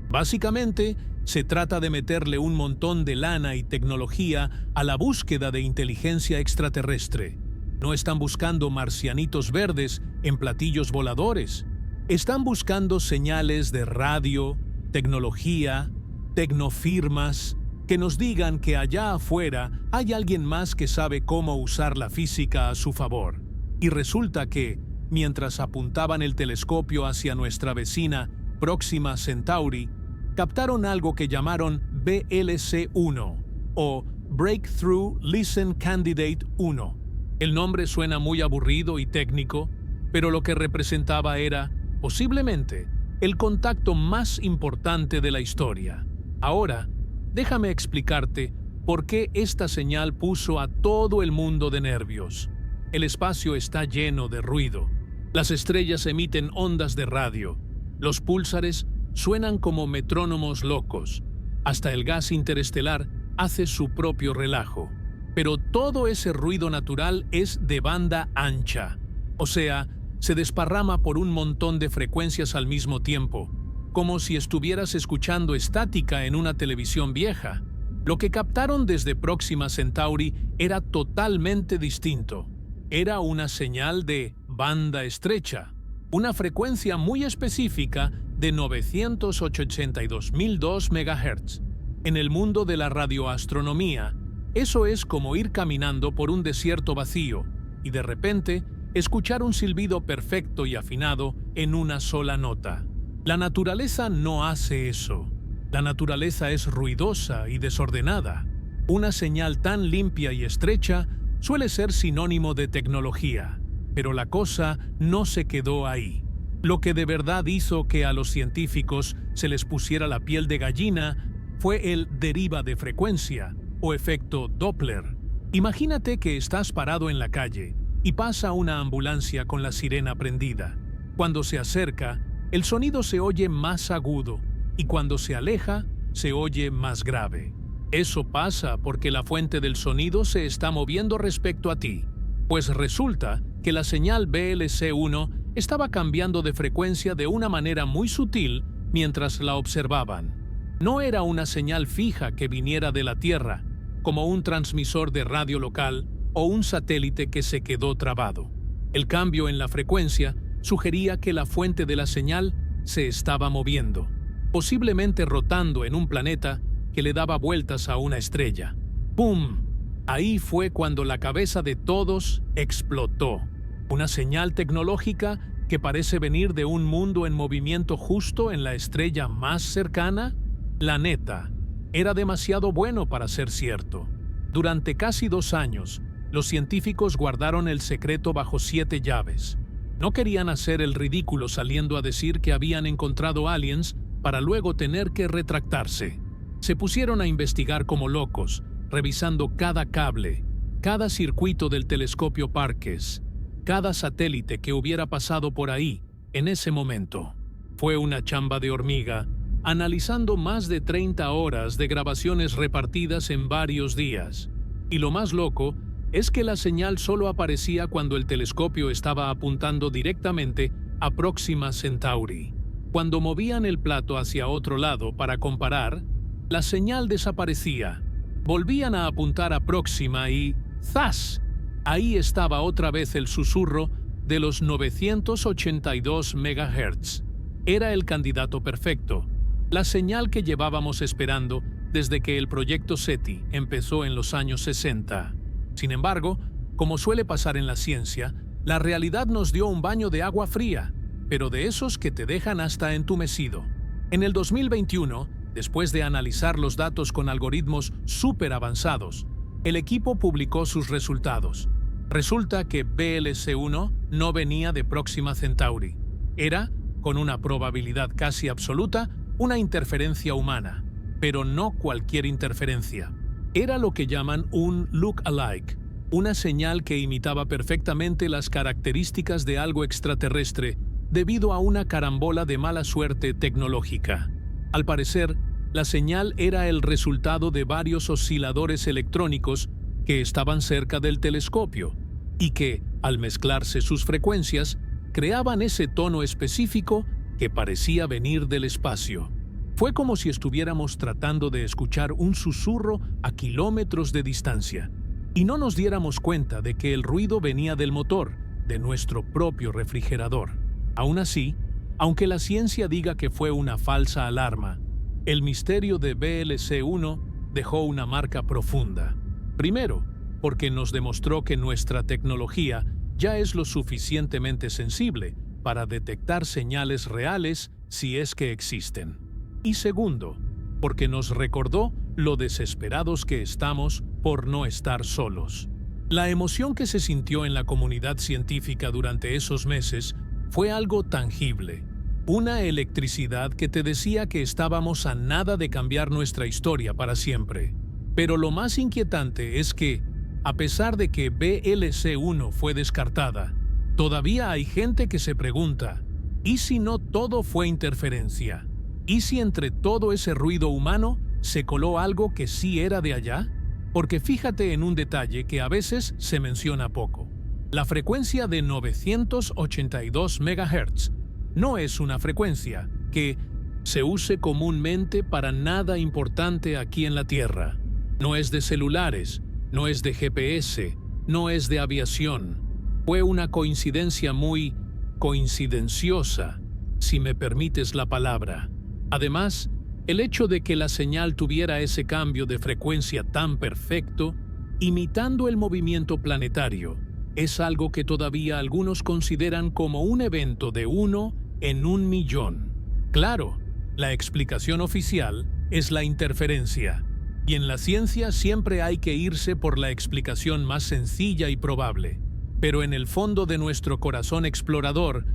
Básicamente, se trata de meterle un montón de lana y tecnología a la búsqueda de inteligencia extraterrestre. No están buscando marcianitos verdes en platillos voladores. Están buscando señales de radio, tecnología, tecnofirmas, que nos digan que allá afuera hay alguien más que sabe cómo usar la física a su favor. Y resulta que, mientras apuntaban el telescopio hacia nuestra vecina Próxima Centauri, captaron algo que llamaron BLC-1 o Breakthrough Listen Candidate 1. El nombre suena muy aburrido y técnico, pero lo que representaba era, posiblemente, el contacto más importante de la historia. Ahora, déjame explicarte por qué esta señal puso a todo el mundo de nervios. El espacio está lleno de ruido. Las estrellas emiten ondas de radio. Los púlsares suenan como metrónomos locos. Hasta el gas interestelar hace su propio relajo. Pero todo ese ruido natural es de banda ancha. O sea, se desparrama por un montón de frecuencias al mismo tiempo, como si estuvieras escuchando estática en una televisión vieja. Lo que captaron desde Próxima Centauri era totalmente distinto. Era una señal de banda estrecha, una frecuencia muy específica de 982.002 MHz. En el mundo de la radioastronomía, eso es como ir caminando por un desierto vacío y de repente escuchar un silbido perfecto y afinado en una sola nota. La naturaleza no hace eso. La naturaleza es ruidosa y desordenada. Una señal tan limpia y estrecha suele ser sinónimo de tecnología, pero la cosa no se quedó ahí. Lo que de verdad hizo que a los científicos se les pusiera la piel de gallina fue el deriva de frecuencia o efecto Doppler. Imagínate que estás parado en la calle y pasa una ambulancia con la sirena prendida. Cuando se acerca, el sonido se oye más agudo y cuando se aleja, se oye más grave. Eso pasa porque la fuente del sonido se está moviendo respecto a ti, pues resulta que la señal BLC-1 estaba cambiando de frecuencia de una manera muy sutil mientras la observaban. No era una señal fija que viniera de la Tierra, como un transmisor de radio local o un satélite que se quedó trabado. El cambio en la frecuencia sugería que la fuente de la señal se estaba moviendo, posiblemente rotando en un planeta que le daba vueltas a una estrella. ¡Pum! Ahí fue cuando la cabeza de todos explotó. Una señal tecnológica que parece venir de un mundo en movimiento justo en la estrella más cercana. La neta, era demasiado bueno para ser cierto. Durante casi 2 años, los científicos guardaron el secreto bajo 7 llaves. No querían hacer el ridículo saliendo a decir que habían encontrado aliens para luego tener que retractarse. Se pusieron a investigar como locos, revisando cada cable, cada circuito del telescopio Parkes, cada satélite que hubiera pasado por ahí en ese momento. Fue una chamba de hormiga, analizando más de 30 horas de grabaciones repartidas en varios días. Y lo más loco es que la señal solo aparecía cuando el telescopio estaba apuntando directamente a Próxima Centauri. Cuando movían el plato hacia otro lado para comparar, la señal desaparecía. Volvían a apuntar a Próxima y ¡zas! Ahí estaba otra vez el susurro de los 982 MHz. Era el candidato perfecto, la señal que llevábamos esperando desde que el proyecto SETI empezó en los años 60. Sin embargo, como suele pasar en la ciencia, la realidad nos dio un baño de agua fría, pero de esos que te dejan hasta entumecido. En el 2021, después de analizar los datos con algoritmos súper avanzados, el equipo publicó sus resultados. Resulta que BLC-1 no venía de Próxima Centauri. Era, con una probabilidad casi absoluta, una interferencia humana, pero no cualquier interferencia. Era lo que llaman un look-alike, una señal que imitaba perfectamente las características de algo extraterrestre debido a una carambola de mala suerte tecnológica. Al parecer, la señal era el resultado de varios osciladores electrónicos que estaban cerca del telescopio y que, al mezclarse sus frecuencias, creaban ese tono específico que parecía venir del espacio. Fue como si estuviéramos tratando de escuchar un susurro a kilómetros de distancia y no nos diéramos cuenta de que el ruido venía del motor, de nuestro propio refrigerador. Aún así, aunque la ciencia diga que fue una falsa alarma, el misterio de BLC-1 dejó una marca profunda. Primero, porque nos demostró que nuestra tecnología ya es lo suficientemente sensible para detectar señales reales si es que existen. Y segundo, porque nos recordó lo desesperados que estamos por no estar solos. La emoción que se sintió en la comunidad científica durante esos meses fue algo tangible. Una electricidad que te decía que estábamos a nada de cambiar nuestra historia para siempre. Pero lo más inquietante es que, a pesar de que BLC-1 fue descartada, todavía hay gente que se pregunta, ¿y si no todo fue interferencia? ¿Y si entre todo ese ruido humano se coló algo que sí era de allá? Porque fíjate en un detalle que a veces se menciona poco. La frecuencia de 982 MHz no es una frecuencia que se use comúnmente para nada importante aquí en la Tierra. No es de celulares, no es de GPS, no es de aviación. Fue una coincidencia muy coincidenciosa, si me permites la palabra. Además, el hecho de que la señal tuviera ese cambio de frecuencia tan perfecto, imitando el movimiento planetario, es algo que todavía algunos consideran como un evento de 1 en 1.000.000. Claro, la explicación oficial es la interferencia, y en la ciencia siempre hay que irse por la explicación más sencilla y probable. Pero en el fondo de nuestro corazón explorador,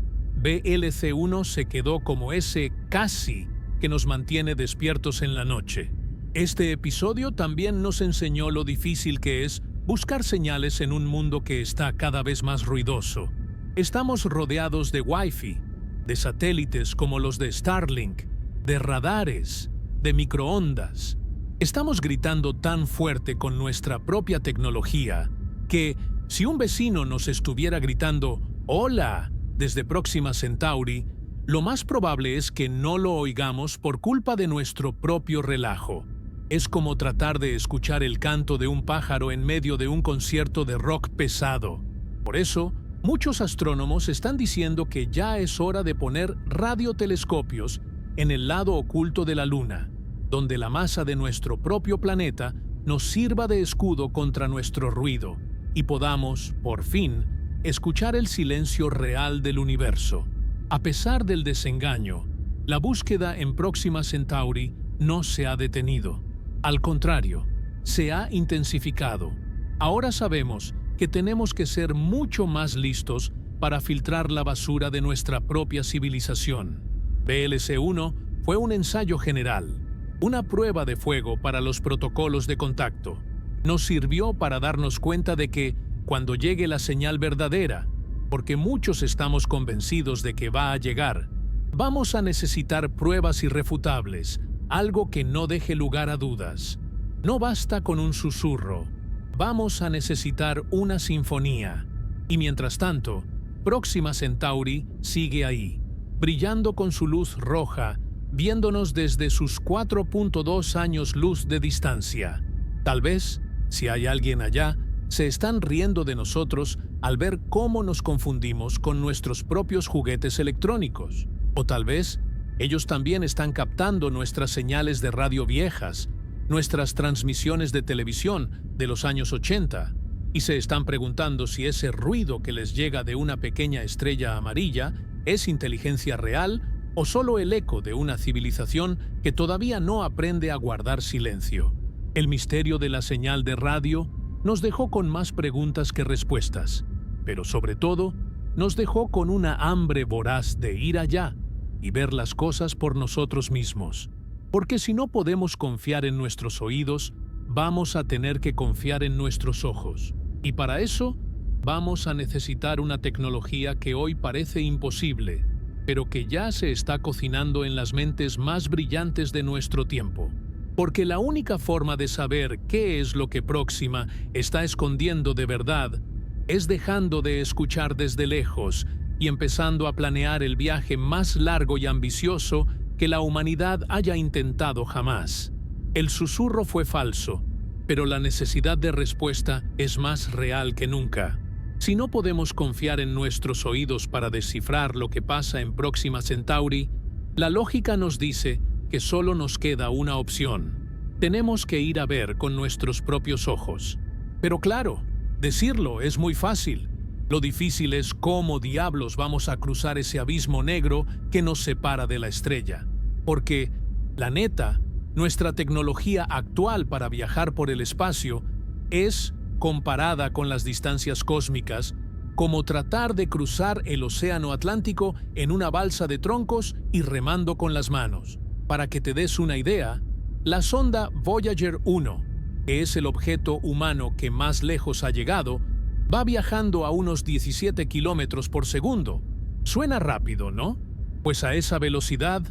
BLC-1 se quedó como ese casi que nos mantiene despiertos en la noche. Este episodio también nos enseñó lo difícil que es buscar señales en un mundo que está cada vez más ruidoso. Estamos rodeados de Wi-Fi, de satélites como los de Starlink, de radares, de microondas. Estamos gritando tan fuerte con nuestra propia tecnología que, si un vecino nos estuviera gritando «Hola» desde Próxima Centauri, lo más probable es que no lo oigamos por culpa de nuestro propio relajo. Es como tratar de escuchar el canto de un pájaro en medio de un concierto de rock pesado. Por eso, muchos astrónomos están diciendo que ya es hora de poner radiotelescopios en el lado oculto de la Luna, donde la masa de nuestro propio planeta nos sirva de escudo contra nuestro ruido y podamos, por fin, escuchar el silencio real del universo. A pesar del desengaño, la búsqueda en Próxima Centauri no se ha detenido. Al contrario, se ha intensificado. Ahora sabemos que tenemos que ser mucho más listos para filtrar la basura de nuestra propia civilización. BLC-1 fue un ensayo general, una prueba de fuego para los protocolos de contacto. Nos sirvió para darnos cuenta de que, cuando llegue la señal verdadera, porque muchos estamos convencidos de que va a llegar, vamos a necesitar pruebas irrefutables, algo que no deje lugar a dudas. No basta con un susurro, vamos a necesitar una sinfonía. Y mientras tanto, Próxima Centauri sigue ahí, brillando con su luz roja, viéndonos desde sus 4.2 años luz de distancia. Tal vez, si hay alguien allá, se están riendo de nosotros al ver cómo nos confundimos con nuestros propios juguetes electrónicos. O tal vez, ellos también están captando nuestras señales de radio viejas, nuestras transmisiones de televisión de los años 80, y se están preguntando si ese ruido que les llega de una pequeña estrella amarilla es inteligencia real o solo el eco de una civilización que todavía no aprende a guardar silencio. El misterio de la señal de radio nos dejó con más preguntas que respuestas, pero sobre todo, nos dejó con una hambre voraz de ir allá y ver las cosas por nosotros mismos. Porque si no podemos confiar en nuestros oídos, vamos a tener que confiar en nuestros ojos. Y para eso, vamos a necesitar una tecnología que hoy parece imposible, pero que ya se está cocinando en las mentes más brillantes de nuestro tiempo. Porque la única forma de saber qué es lo que Próxima está escondiendo de verdad es dejando de escuchar desde lejos y empezando a planear el viaje más largo y ambicioso que la humanidad haya intentado jamás. El susurro fue falso, pero la necesidad de respuesta es más real que nunca. Si no podemos confiar en nuestros oídos para descifrar lo que pasa en Próxima Centauri, la lógica nos dice que solo nos queda una opción. Tenemos que ir a ver con nuestros propios ojos. Pero claro, decirlo es muy fácil. Lo difícil es cómo diablos vamos a cruzar ese abismo negro que nos separa de la estrella. Porque, la neta, nuestra tecnología actual para viajar por el espacio es, comparada con las distancias cósmicas, como tratar de cruzar el océano Atlántico en una balsa de troncos y remando con las manos. Para que te des una idea, la sonda Voyager 1, que es el objeto humano que más lejos ha llegado, va viajando a unos 17 kilómetros por segundo. Suena rápido, ¿no? Pues a esa velocidad,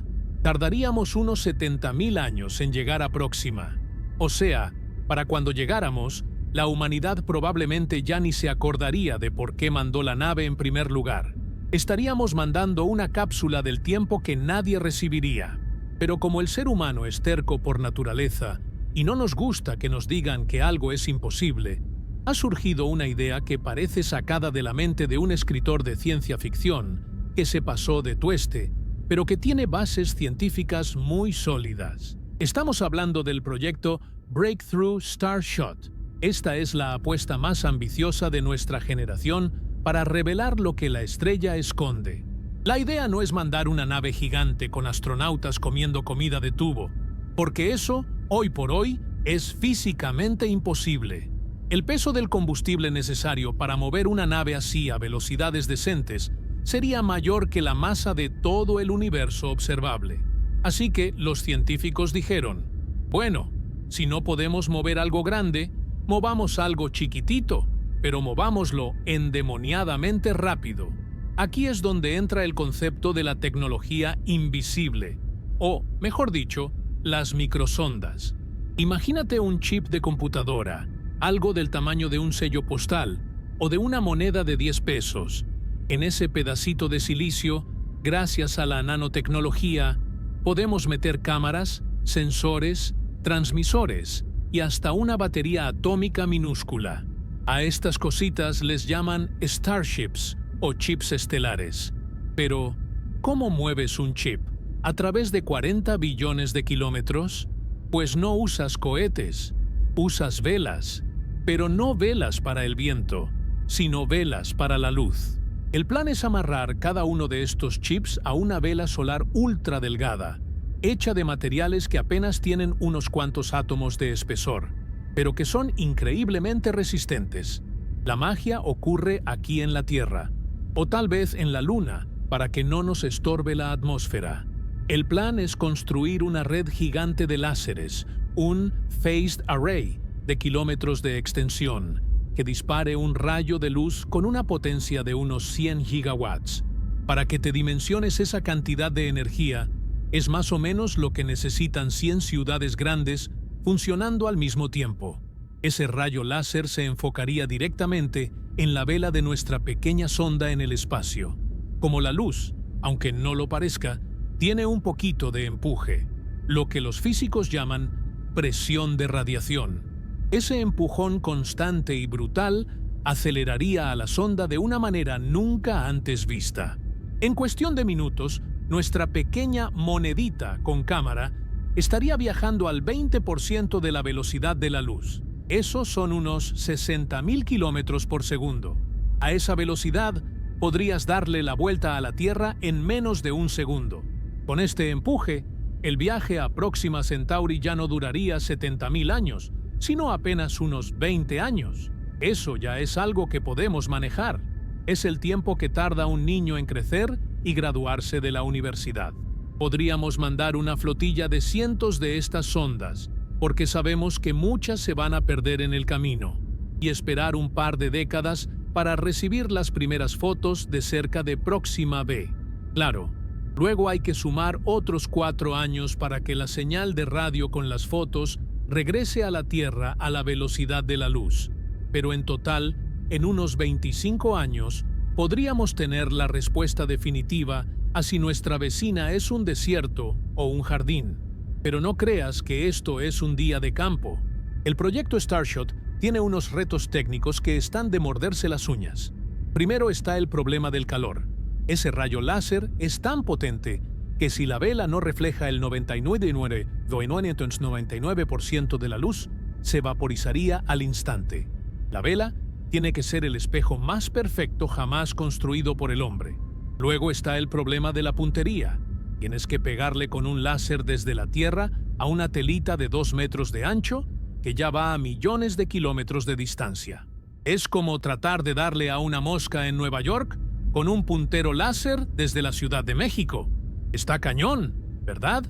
tardaríamos unos 70.000 años en llegar a Próxima. O sea, para cuando llegáramos, la humanidad probablemente ya ni se acordaría de por qué mandó la nave en primer lugar. Estaríamos mandando una cápsula del tiempo que nadie recibiría. Pero como el ser humano es terco por naturaleza y no nos gusta que nos digan que algo es imposible, ha surgido una idea que parece sacada de la mente de un escritor de ciencia ficción que se pasó de tueste, pero que tiene bases científicas muy sólidas. Estamos hablando del proyecto Breakthrough Starshot. Esta es la apuesta más ambiciosa de nuestra generación para revelar lo que la estrella esconde. La idea no es mandar una nave gigante con astronautas comiendo comida de tubo, porque eso, hoy por hoy, es físicamente imposible. El peso del combustible necesario para mover una nave así a velocidades decentes sería mayor que la masa de todo el universo observable. Así que los científicos dijeron, bueno, si no podemos mover algo grande, movamos algo chiquitito, pero movámoslo endemoniadamente rápido. Aquí es donde entra el concepto de la tecnología invisible, o, mejor dicho, las microsondas. Imagínate un chip de computadora, algo del tamaño de un sello postal o de una moneda de 10 pesos. En ese pedacito de silicio, gracias a la nanotecnología, podemos meter cámaras, sensores, transmisores y hasta una batería atómica minúscula. A estas cositas les llaman starships o chips estelares. Pero, ¿cómo mueves un chip? ¿A través de 40 billones de kilómetros? Pues no usas cohetes. Usas velas, pero no velas para el viento, sino velas para la luz. El plan es amarrar cada uno de estos chips a una vela solar ultra delgada, hecha de materiales que apenas tienen unos cuantos átomos de espesor, pero que son increíblemente resistentes. La magia ocurre aquí en la Tierra, o tal vez en la Luna, para que no nos estorbe la atmósfera. El plan es construir una red gigante de láseres, un phased array de kilómetros de extensión, que dispare un rayo de luz con una potencia de unos 100 gigawatts. Para que te dimensiones esa cantidad de energía, es más o menos lo que necesitan 100 ciudades grandes funcionando al mismo tiempo. Ese rayo láser se enfocaría directamente en la vela de nuestra pequeña sonda en el espacio. Como la luz, aunque no lo parezca, tiene un poquito de empuje, lo que los físicos llaman presión de radiación. Ese empujón constante y brutal aceleraría a la sonda de una manera nunca antes vista. En cuestión de minutos, nuestra pequeña monedita con cámara estaría viajando al 20% de la velocidad de la luz. Esos son unos 60.000 kilómetros por segundo. A esa velocidad podrías darle la vuelta a la Tierra en menos de un segundo. Con este empuje, el viaje a Próxima Centauri ya no duraría 70.000 años, sino apenas unos 20 años. Eso ya es algo que podemos manejar. Es el tiempo que tarda un niño en crecer y graduarse de la universidad. Podríamos mandar una flotilla de cientos de estas sondas, porque sabemos que muchas se van a perder en el camino, y esperar un par de décadas para recibir las primeras fotos de cerca de Próxima B. Claro, luego hay que sumar otros 4 años para que la señal de radio con las fotos regrese a la Tierra a la velocidad de la luz. Pero en total, en unos 25 años, podríamos tener la respuesta definitiva a si nuestra vecina es un desierto o un jardín. Pero no creas que esto es un día de campo. El proyecto Starshot tiene unos retos técnicos que están de morderse las uñas. Primero está el problema del calor. Ese rayo láser es tan potente que si la vela no refleja el 99,99% de la luz, se vaporizaría al instante. La vela tiene que ser el espejo más perfecto jamás construido por el hombre. Luego está el problema de la puntería. Tienes que pegarle con un láser desde la Tierra a una telita de 2 metros de ancho que ya va a millones de kilómetros de distancia. Es como tratar de darle a una mosca en Nueva York con un puntero láser desde la Ciudad de México. Está cañón, ¿verdad?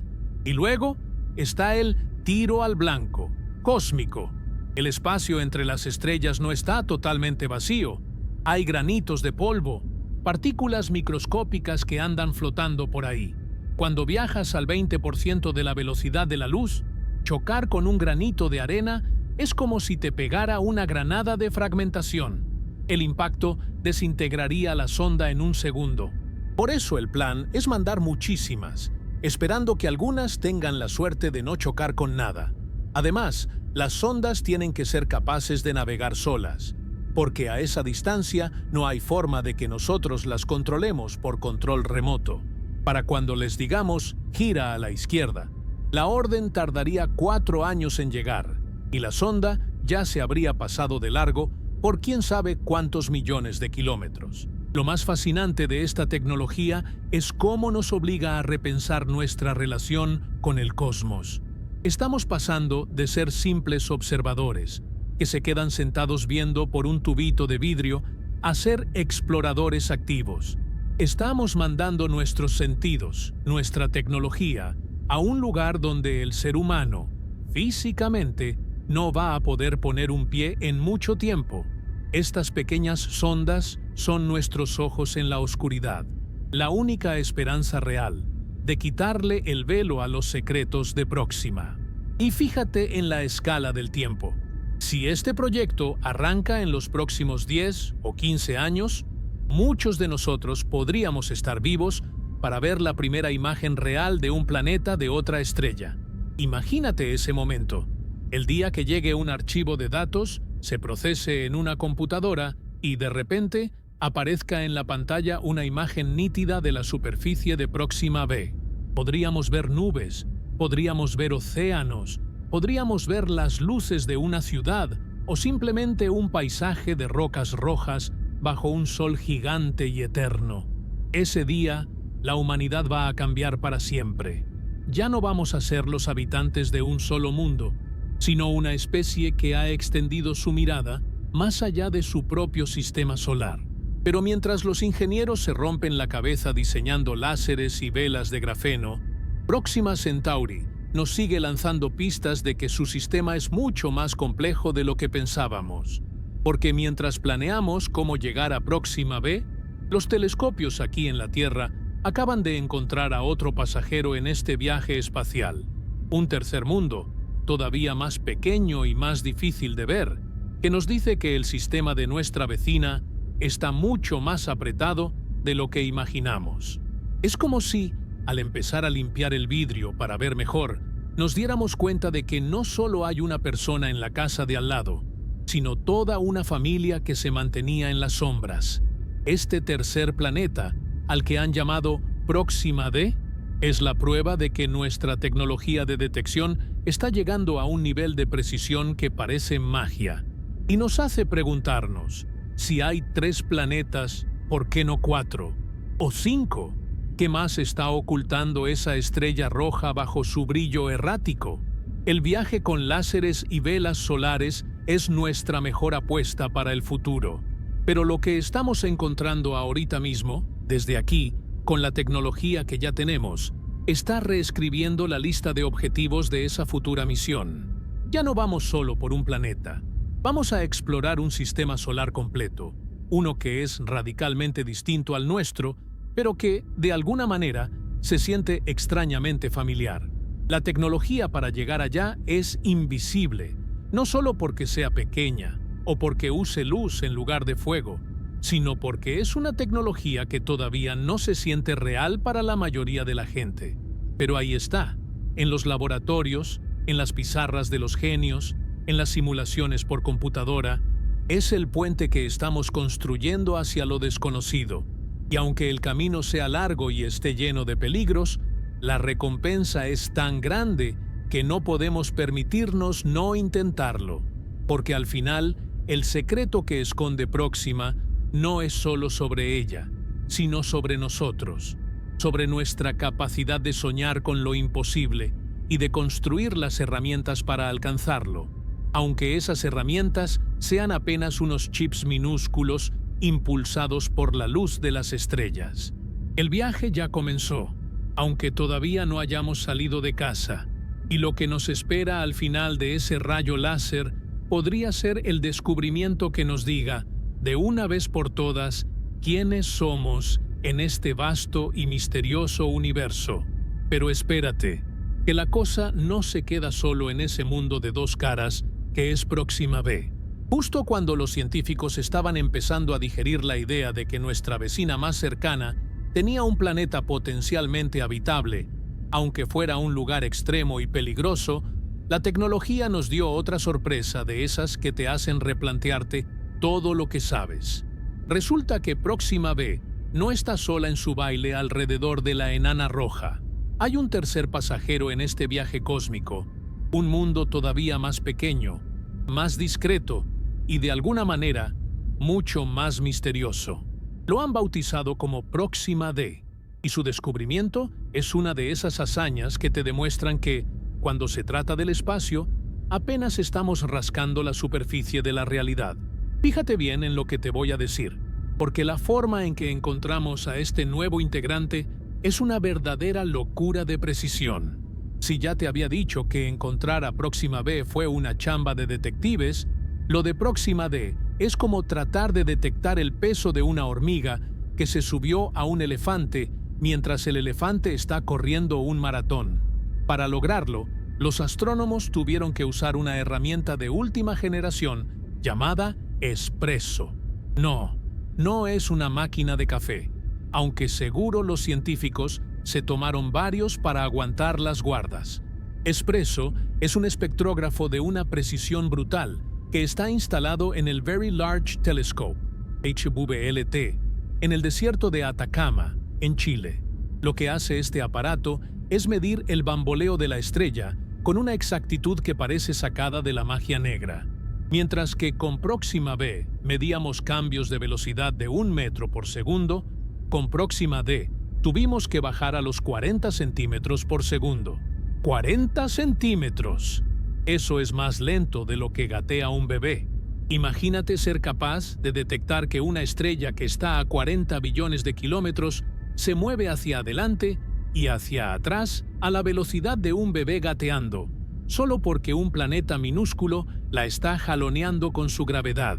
Y luego está el tiro al blanco, cósmico. El espacio entre las estrellas no está totalmente vacío. Hay granitos de polvo, partículas microscópicas que andan flotando por ahí. Cuando viajas al 20% de la velocidad de la luz, chocar con un granito de arena es como si te pegara una granada de fragmentación. El impacto desintegraría la sonda en un segundo. Por eso el plan es mandar muchísimas, esperando que algunas tengan la suerte de no chocar con nada. Además, las sondas tienen que ser capaces de navegar solas, porque a esa distancia no hay forma de que nosotros las controlemos por control remoto. Para cuando les digamos, gira a la izquierda, la orden tardaría 4 años en llegar, y la sonda ya se habría pasado de largo por quién sabe cuántos millones de kilómetros. Lo más fascinante de esta tecnología es cómo nos obliga a repensar nuestra relación con el cosmos. Estamos pasando de ser simples observadores, que se quedan sentados viendo por un tubito de vidrio, a ser exploradores activos. Estamos mandando nuestros sentidos, nuestra tecnología, a un lugar donde el ser humano, físicamente, no va a poder poner un pie en mucho tiempo. Estas pequeñas sondas son nuestros ojos en la oscuridad, la única esperanza real de quitarle el velo a los secretos de Próxima. Y fíjate en la escala del tiempo. Si este proyecto arranca en los próximos 10 o 15 años, muchos de nosotros podríamos estar vivos para ver la primera imagen real de un planeta de otra estrella. Imagínate ese momento, el día que llegue un archivo de datos, se procese en una computadora y de repente aparezca en la pantalla una imagen nítida de la superficie de Próxima B. Podríamos ver nubes, podríamos ver océanos, podríamos ver las luces de una ciudad o simplemente un paisaje de rocas rojas bajo un sol gigante y eterno. Ese día, la humanidad va a cambiar para siempre. Ya no vamos a ser los habitantes de un solo mundo, sino una especie que ha extendido su mirada más allá de su propio sistema solar. Pero mientras los ingenieros se rompen la cabeza diseñando láseres y velas de grafeno, Próxima Centauri nos sigue lanzando pistas de que su sistema es mucho más complejo de lo que pensábamos. Porque mientras planeamos cómo llegar a Próxima B, los telescopios aquí en la Tierra acaban de encontrar a otro pasajero en este viaje espacial. Un tercer mundo, todavía más pequeño y más difícil de ver, que nos dice que el sistema de nuestra vecina está mucho más apretado de lo que imaginamos. Es como si, al empezar a limpiar el vidrio para ver mejor, nos diéramos cuenta de que no solo hay una persona en la casa de al lado, sino toda una familia que se mantenía en las sombras. Este tercer planeta, al que han llamado Próxima D, es la prueba de que nuestra tecnología de detección está llegando a un nivel de precisión que parece magia. Y nos hace preguntarnos, si hay 3 planetas, ¿por qué no 4? ¿O 5? ¿Qué más está ocultando esa estrella roja bajo su brillo errático? El viaje con láseres y velas solares es nuestra mejor apuesta para el futuro. Pero lo que estamos encontrando ahorita mismo, desde aquí, con la tecnología que ya tenemos, está reescribiendo la lista de objetivos de esa futura misión. Ya no vamos solo por un planeta. Vamos a explorar un sistema solar completo, uno que es radicalmente distinto al nuestro, pero que, de alguna manera, se siente extrañamente familiar. La tecnología para llegar allá es invisible, no solo porque sea pequeña o porque use luz en lugar de fuego, sino porque es una tecnología que todavía no se siente real para la mayoría de la gente. Pero ahí está, en los laboratorios, en las pizarras de los genios, en las simulaciones por computadora, es el puente que estamos construyendo hacia lo desconocido. Y aunque el camino sea largo y esté lleno de peligros, la recompensa es tan grande que no podemos permitirnos no intentarlo. Porque al final, el secreto que esconde Próxima no es solo sobre ella, sino sobre nosotros, sobre nuestra capacidad de soñar con lo imposible y de construir las herramientas para alcanzarlo, aunque esas herramientas sean apenas unos chips minúsculos impulsados por la luz de las estrellas. El viaje ya comenzó, aunque todavía no hayamos salido de casa, y lo que nos espera al final de ese rayo láser podría ser el descubrimiento que nos diga, de una vez por todas, quiénes somos en este vasto y misterioso universo. Pero espérate, que la cosa no se queda solo en ese mundo de dos caras que es Próxima B. Justo cuando los científicos estaban empezando a digerir la idea de que nuestra vecina más cercana tenía un planeta potencialmente habitable, aunque fuera un lugar extremo y peligroso, la tecnología nos dio otra sorpresa de esas que te hacen replantearte todo lo que sabes. Resulta que Próxima B no está sola en su baile alrededor de la enana roja. Hay un tercer pasajero en este viaje cósmico, un mundo todavía más pequeño, más discreto y de alguna manera mucho más misterioso. Lo han bautizado como Próxima D, y su descubrimiento es una de esas hazañas que te demuestran que, cuando se trata del espacio, apenas estamos rascando la superficie de la realidad. Fíjate bien en lo que te voy a decir, porque la forma en que encontramos a este nuevo integrante es una verdadera locura de precisión. Si ya te había dicho que encontrar a Próxima B fue una chamba de detectives, lo de Próxima D es como tratar de detectar el peso de una hormiga que se subió a un elefante mientras el elefante está corriendo un maratón. Para lograrlo, los astrónomos tuvieron que usar una herramienta de última generación llamada Espresso. No es una máquina de café, aunque seguro los científicos se tomaron varios para aguantar las guardas. Espresso es un espectrógrafo de una precisión brutal que está instalado en el Very Large Telescope, HVLT, en el desierto de Atacama, en Chile. Lo que hace este aparato es medir el bamboleo de la estrella con una exactitud que parece sacada de la magia negra. Mientras que con Próxima B medíamos cambios de velocidad de 1 metro por segundo, con Próxima D tuvimos que bajar a los 40 centímetros por segundo. ¡40 centímetros! Eso es más lento de lo que gatea un bebé. Imagínate ser capaz de detectar que una estrella que está a 40 billones de kilómetros se mueve hacia adelante y hacia atrás a la velocidad de un bebé gateando, solo porque un planeta minúsculo la está jaloneando con su gravedad.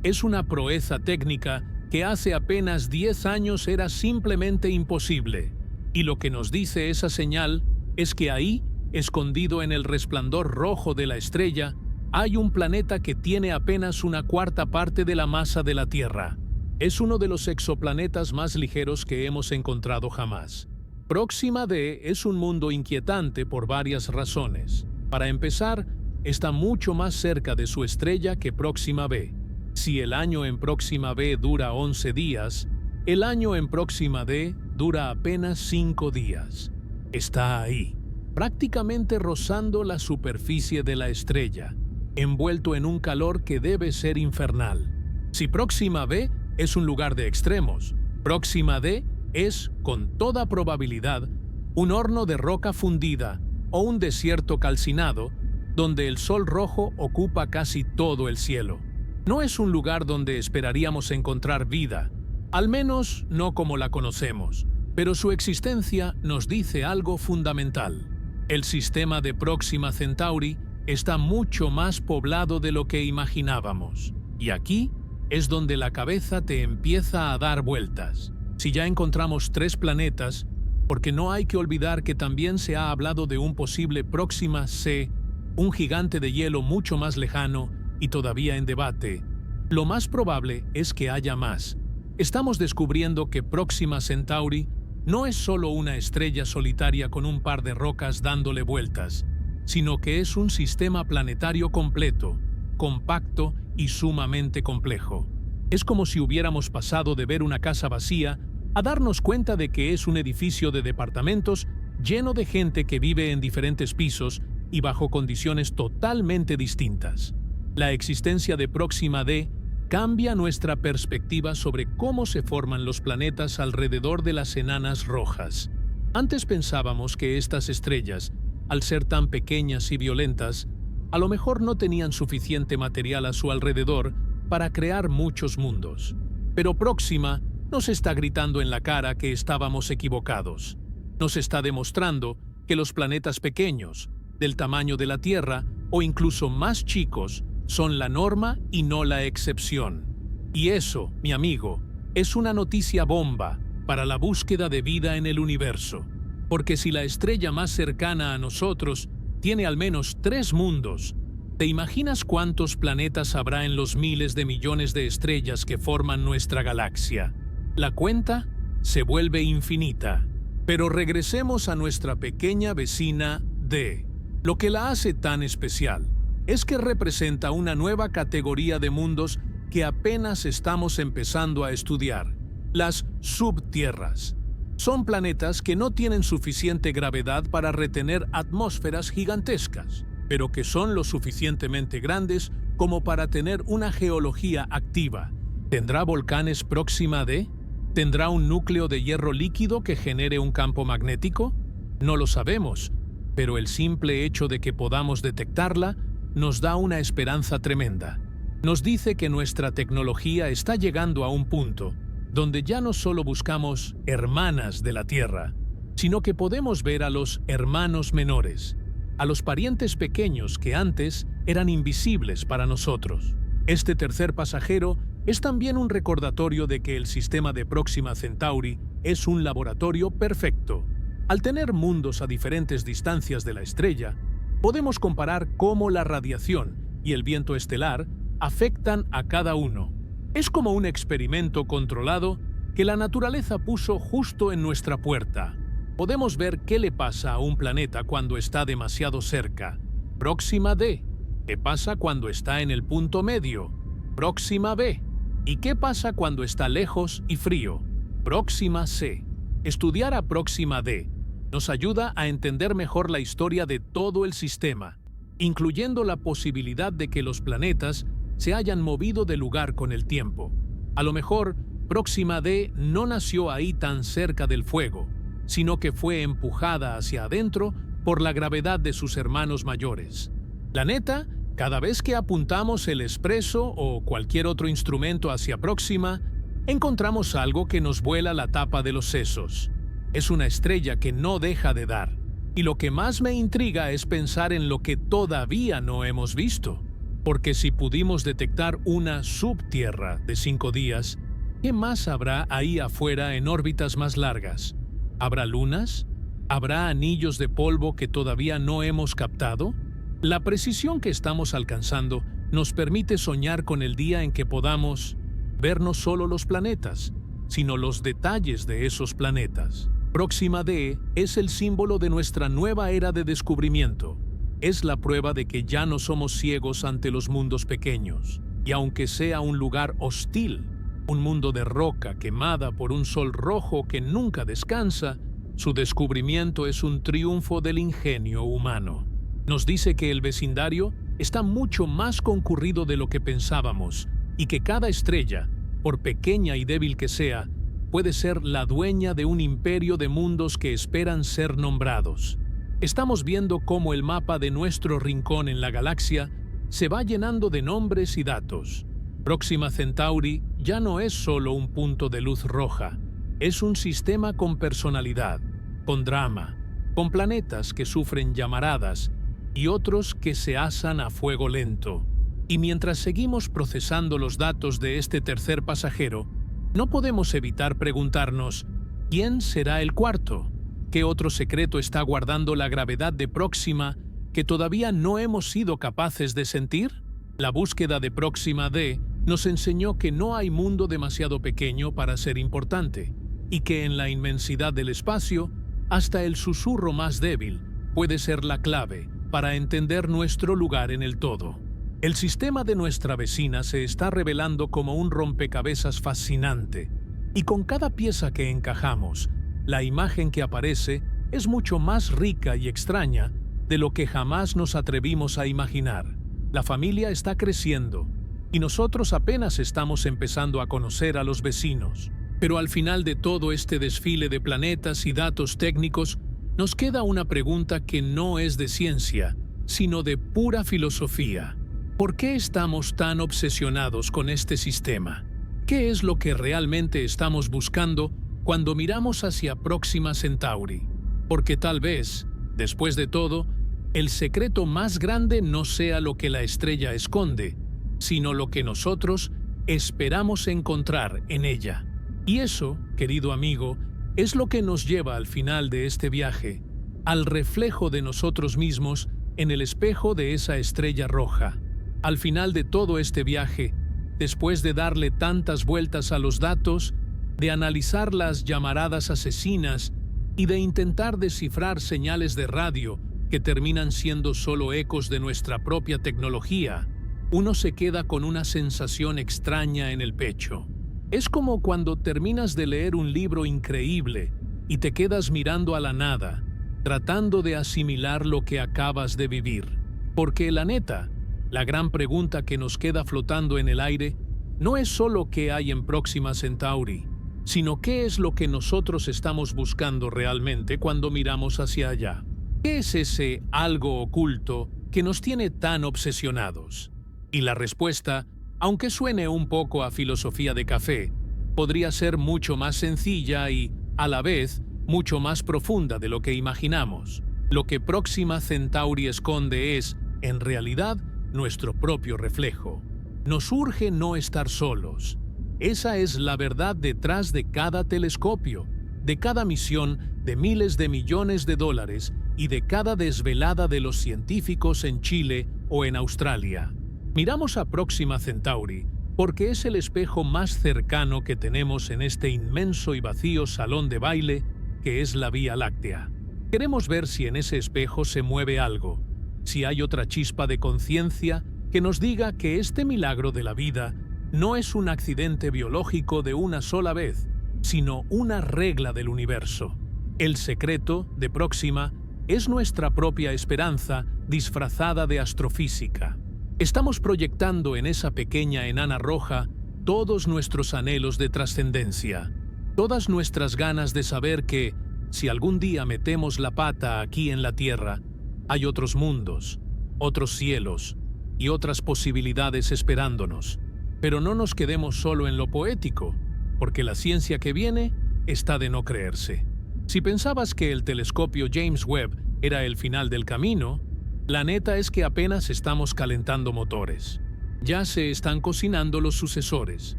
Es una proeza técnica que hace apenas 10 años era simplemente imposible. Y lo que nos dice esa señal es que ahí, escondido en el resplandor rojo de la estrella, hay un planeta que tiene apenas una cuarta parte de la masa de la Tierra. Es uno de los exoplanetas más ligeros que hemos encontrado jamás. Próxima D es un mundo inquietante por varias razones. Para empezar, está mucho más cerca de su estrella que Próxima B. Si el año en Próxima B dura 11 días, el año en Próxima D dura apenas 5 días. Está ahí, prácticamente rozando la superficie de la estrella, envuelto en un calor que debe ser infernal. Si Próxima B es un lugar de extremos, Próxima D es, con toda probabilidad, un horno de roca fundida o un desierto calcinado, donde el sol rojo ocupa casi todo el cielo. No es un lugar donde esperaríamos encontrar vida, al menos no como la conocemos, pero su existencia nos dice algo fundamental. El sistema de Próxima Centauri está mucho más poblado de lo que imaginábamos, y aquí es donde la cabeza te empieza a dar vueltas. Si ya encontramos 3 planetas, porque no hay que olvidar que también se ha hablado de un posible Próxima C, un gigante de hielo mucho más lejano y todavía en debate. Lo más probable es que haya más. Estamos descubriendo que Próxima Centauri no es solo una estrella solitaria con un par de rocas dándole vueltas, sino que es un sistema planetario completo, compacto y sumamente complejo. Es como si hubiéramos pasado de ver una casa vacía a darnos cuenta de que es un edificio de departamentos lleno de gente que vive en diferentes pisos y bajo condiciones totalmente distintas. La existencia de Próxima D cambia nuestra perspectiva sobre cómo se forman los planetas alrededor de las enanas rojas. Antes pensábamos que estas estrellas, al ser tan pequeñas y violentas, a lo mejor no tenían suficiente material a su alrededor para crear muchos mundos. Pero Próxima nos está gritando en la cara que estábamos equivocados. Nos está demostrando que los planetas pequeños, del tamaño de la Tierra o incluso más chicos, son la norma y no la excepción. Y eso, mi amigo, es una noticia bomba para la búsqueda de vida en el universo. Porque si la estrella más cercana a nosotros tiene al menos 3 mundos, ¿te imaginas cuántos planetas habrá en los miles de millones de estrellas que forman nuestra galaxia? La cuenta se vuelve infinita. Pero regresemos a nuestra pequeña vecina D. Lo que la hace tan especial es que representa una nueva categoría de mundos que apenas estamos empezando a estudiar: las subtierras. Son planetas que no tienen suficiente gravedad para retener atmósferas gigantescas, pero que son lo suficientemente grandes como para tener una geología activa. ¿Tendrá volcanes Próxima D? ¿Tendrá un núcleo de hierro líquido que genere un campo magnético? No lo sabemos, pero el simple hecho de que podamos detectarla nos da una esperanza tremenda. Nos dice que nuestra tecnología está llegando a un punto donde ya no solo buscamos hermanas de la Tierra, sino que podemos ver a los hermanos menores, a los parientes pequeños que antes eran invisibles para nosotros. Este tercer pasajero es también un recordatorio de que el sistema de Próxima Centauri es un laboratorio perfecto. Al tener mundos a diferentes distancias de la estrella, podemos comparar cómo la radiación y el viento estelar afectan a cada uno. Es como un experimento controlado que la naturaleza puso justo en nuestra puerta. Podemos ver qué le pasa a un planeta cuando está demasiado cerca. Próxima D. ¿Qué pasa cuando está en el punto medio? Próxima B. ¿Y qué pasa cuando está lejos y frío? Próxima C. Estudiar a Próxima D Nos ayuda a entender mejor la historia de todo el sistema, incluyendo la posibilidad de que los planetas se hayan movido de lugar con el tiempo. A lo mejor, Próxima D no nació ahí tan cerca del fuego, sino que fue empujada hacia adentro por la gravedad de sus hermanos mayores. La neta, cada vez que apuntamos el expreso o cualquier otro instrumento hacia Próxima, encontramos algo que nos vuela la tapa de los sesos. Es una estrella que no deja de dar. Y lo que más me intriga es pensar en lo que todavía no hemos visto. Porque si pudimos detectar una subtierra de 5 días, ¿qué más habrá ahí afuera en órbitas más largas? ¿Habrá lunas? ¿Habrá anillos de polvo que todavía no hemos captado? La precisión que estamos alcanzando nos permite soñar con el día en que podamos ver no solo los planetas, sino los detalles de esos planetas. Próxima D es el símbolo de nuestra nueva era de descubrimiento. Es la prueba de que ya no somos ciegos ante los mundos pequeños. Y aunque sea un lugar hostil, un mundo de roca quemada por un sol rojo que nunca descansa, su descubrimiento es un triunfo del ingenio humano. Nos dice que el vecindario está mucho más concurrido de lo que pensábamos y que cada estrella, por pequeña y débil que sea, puede ser la dueña de un imperio de mundos que esperan ser nombrados. Estamos viendo cómo el mapa de nuestro rincón en la galaxia se va llenando de nombres y datos. Próxima Centauri ya no es solo un punto de luz roja, es un sistema con personalidad, con drama, con planetas que sufren llamaradas y otros que se asan a fuego lento. Y mientras seguimos procesando los datos de este tercer pasajero, no podemos evitar preguntarnos, ¿quién será el cuarto? ¿Qué otro secreto está guardando la gravedad de Próxima que todavía no hemos sido capaces de sentir? La búsqueda de Próxima D nos enseñó que no hay mundo demasiado pequeño para ser importante, y que en la inmensidad del espacio, hasta el susurro más débil puede ser la clave para entender nuestro lugar en el todo. El sistema de nuestra vecina se está revelando como un rompecabezas fascinante, y con cada pieza que encajamos, la imagen que aparece es mucho más rica y extraña de lo que jamás nos atrevimos a imaginar. La familia está creciendo, y nosotros apenas estamos empezando a conocer a los vecinos. Pero al final de todo este desfile de planetas y datos técnicos, nos queda una pregunta que no es de ciencia, sino de pura filosofía. ¿Por qué estamos tan obsesionados con este sistema? ¿Qué es lo que realmente estamos buscando cuando miramos hacia Próxima Centauri? Porque tal vez, después de todo, el secreto más grande no sea lo que la estrella esconde, sino lo que nosotros esperamos encontrar en ella. Y eso, querido amigo, es lo que nos lleva al final de este viaje, al reflejo de nosotros mismos en el espejo de esa estrella roja. Al final de todo este viaje, después de darle tantas vueltas a los datos, de analizar las llamaradas asesinas y de intentar descifrar señales de radio que terminan siendo solo ecos de nuestra propia tecnología, uno se queda con una sensación extraña en el pecho. Es como cuando terminas de leer un libro increíble y te quedas mirando a la nada, tratando de asimilar lo que acabas de vivir. Porque la neta, la gran pregunta que nos queda flotando en el aire no es solo qué hay en Próxima Centauri, sino qué es lo que nosotros estamos buscando realmente cuando miramos hacia allá. ¿Qué es ese algo oculto que nos tiene tan obsesionados? Y la respuesta, aunque suene un poco a filosofía de café, podría ser mucho más sencilla y, a la vez, mucho más profunda de lo que imaginamos. Lo que Próxima Centauri esconde es, en realidad, nuestro propio reflejo. Nos urge no estar solos. Esa es la verdad detrás de cada telescopio, de cada misión de miles de millones de dólares y de cada desvelada de los científicos en Chile o en Australia. Miramos a Próxima Centauri porque es el espejo más cercano que tenemos en este inmenso y vacío salón de baile que es la Vía Láctea. Queremos ver si en ese espejo se mueve algo, si hay otra chispa de conciencia que nos diga que este milagro de la vida no es un accidente biológico de una sola vez, sino una regla del universo. El secreto de Próxima es nuestra propia esperanza disfrazada de astrofísica. Estamos proyectando en esa pequeña enana roja todos nuestros anhelos de trascendencia, todas nuestras ganas de saber que, si algún día metemos la pata aquí en la Tierra, hay otros mundos, otros cielos y otras posibilidades esperándonos. Pero no nos quedemos solo en lo poético, porque la ciencia que viene está de no creerse. Si pensabas que el telescopio James Webb era el final del camino, la neta es que apenas estamos calentando motores. Ya se están cocinando los sucesores,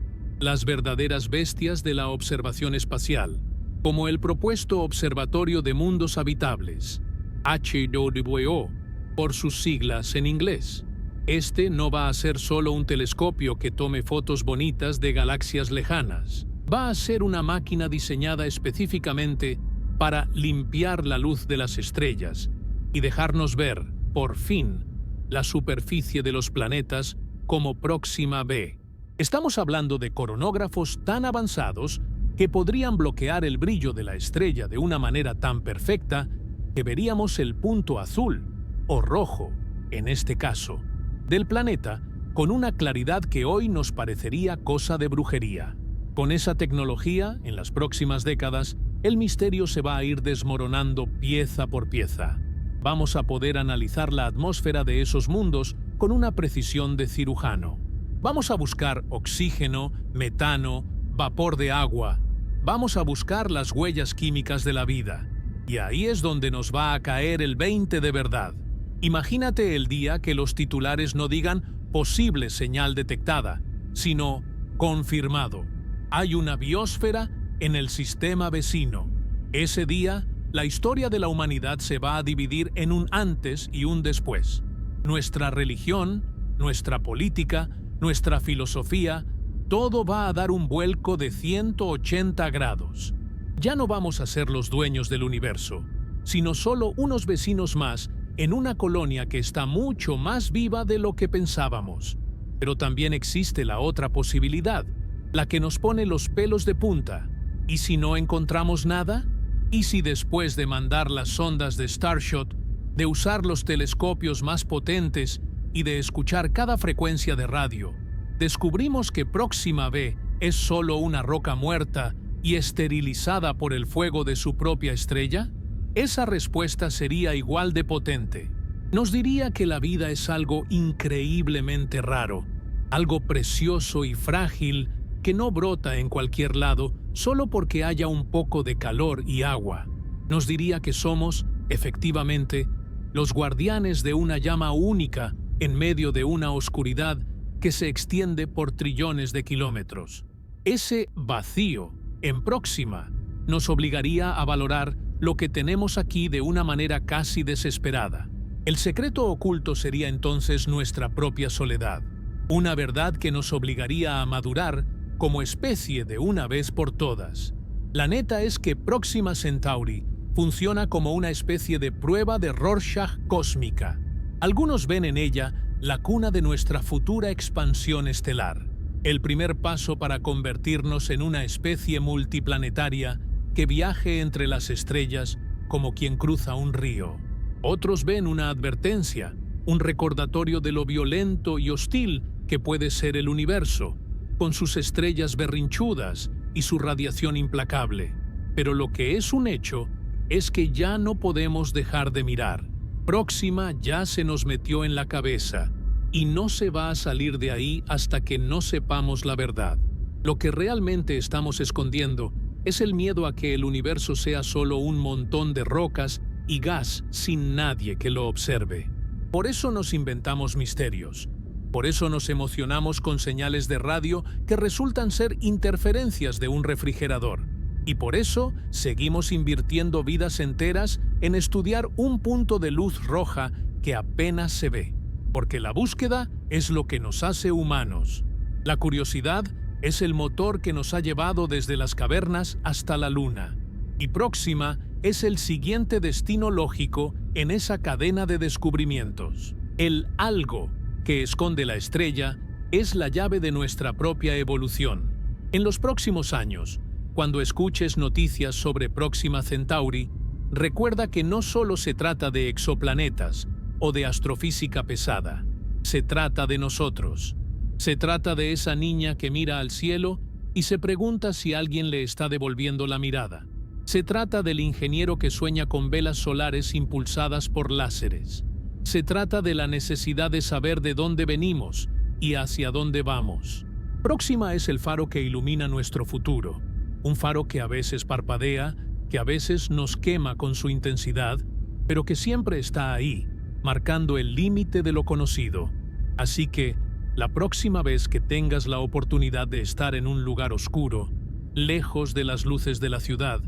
las verdaderas bestias de la observación espacial, como el propuesto Observatorio de Mundos Habitables, HWO, por sus siglas en inglés. Este no va a ser solo un telescopio que tome fotos bonitas de galaxias lejanas. Va a ser una máquina diseñada específicamente para limpiar la luz de las estrellas y dejarnos ver, por fin, la superficie de los planetas como Próxima b. Estamos hablando de coronógrafos tan avanzados que podrían bloquear el brillo de la estrella de una manera tan perfecta que veríamos el punto azul, o rojo, en este caso, del planeta con una claridad que hoy nos parecería cosa de brujería. Con esa tecnología, en las próximas décadas, el misterio se va a ir desmoronando pieza por pieza. Vamos a poder analizar la atmósfera de esos mundos con una precisión de cirujano. Vamos a buscar oxígeno, metano, vapor de agua. Vamos a buscar las huellas químicas de la vida. Y ahí es donde nos va a caer el 20 de verdad. Imagínate el día que los titulares no digan posible señal detectada, sino confirmado. Hay una biosfera en el sistema vecino. Ese día, la historia de la humanidad se va a dividir en un antes y un después. Nuestra religión, nuestra política, nuestra filosofía, todo va a dar un vuelco de 180 grados. Ya no vamos a ser los dueños del universo, sino solo unos vecinos más en una colonia que está mucho más viva de lo que pensábamos. Pero también existe la otra posibilidad, la que nos pone los pelos de punta. ¿Y si no encontramos nada? ¿Y si después de mandar las sondas de Starshot, de usar los telescopios más potentes y de escuchar cada frecuencia de radio, descubrimos que Próxima b es solo una roca muerta y esterilizada por el fuego de su propia estrella? Esa respuesta sería igual de potente. Nos diría que la vida es algo increíblemente raro, algo precioso y frágil que no brota en cualquier lado solo porque haya un poco de calor y agua. Nos diría que somos, efectivamente, los guardianes de una llama única en medio de una oscuridad que se extiende por trillones de kilómetros. Ese vacío, en Próxima, nos obligaría a valorar lo que tenemos aquí de una manera casi desesperada. El secreto oculto sería entonces nuestra propia soledad, una verdad que nos obligaría a madurar como especie de una vez por todas. La neta es que Próxima Centauri funciona como una especie de prueba de Rorschach cósmica. Algunos ven en ella la cuna de nuestra futura expansión estelar, el primer paso para convertirnos en una especie multiplanetaria que viaje entre las estrellas como quien cruza un río. Otros ven una advertencia, un recordatorio de lo violento y hostil que puede ser el universo, con sus estrellas berrinchudas y su radiación implacable. Pero lo que es un hecho es que ya no podemos dejar de mirar. Próxima ya se nos metió en la cabeza y no se va a salir de ahí hasta que no sepamos la verdad. Lo que realmente estamos escondiendo es el miedo a que el universo sea solo un montón de rocas y gas sin nadie que lo observe. Por eso nos inventamos misterios. Por eso nos emocionamos con señales de radio que resultan ser interferencias de un refrigerador. Y por eso seguimos invirtiendo vidas enteras en estudiar un punto de luz roja que apenas se ve. Porque la búsqueda es lo que nos hace humanos. La curiosidad es el motor que nos ha llevado desde las cavernas hasta la luna. Y Próxima es el siguiente destino lógico en esa cadena de descubrimientos. El algo que esconde la estrella es la llave de nuestra propia evolución. En los próximos años, cuando escuches noticias sobre Próxima Centauri, recuerda que no solo se trata de exoplanetas o de astrofísica pesada. Se trata de nosotros. Se trata de esa niña que mira al cielo y se pregunta si alguien le está devolviendo la mirada. Se trata del ingeniero que sueña con velas solares impulsadas por láseres. Se trata de la necesidad de saber de dónde venimos y hacia dónde vamos. Próxima es el faro que ilumina nuestro futuro. Un faro que a veces parpadea, que a veces nos quema con su intensidad, pero que siempre está ahí, marcando el límite de lo conocido. Así que, la próxima vez que tengas la oportunidad de estar en un lugar oscuro, lejos de las luces de la ciudad,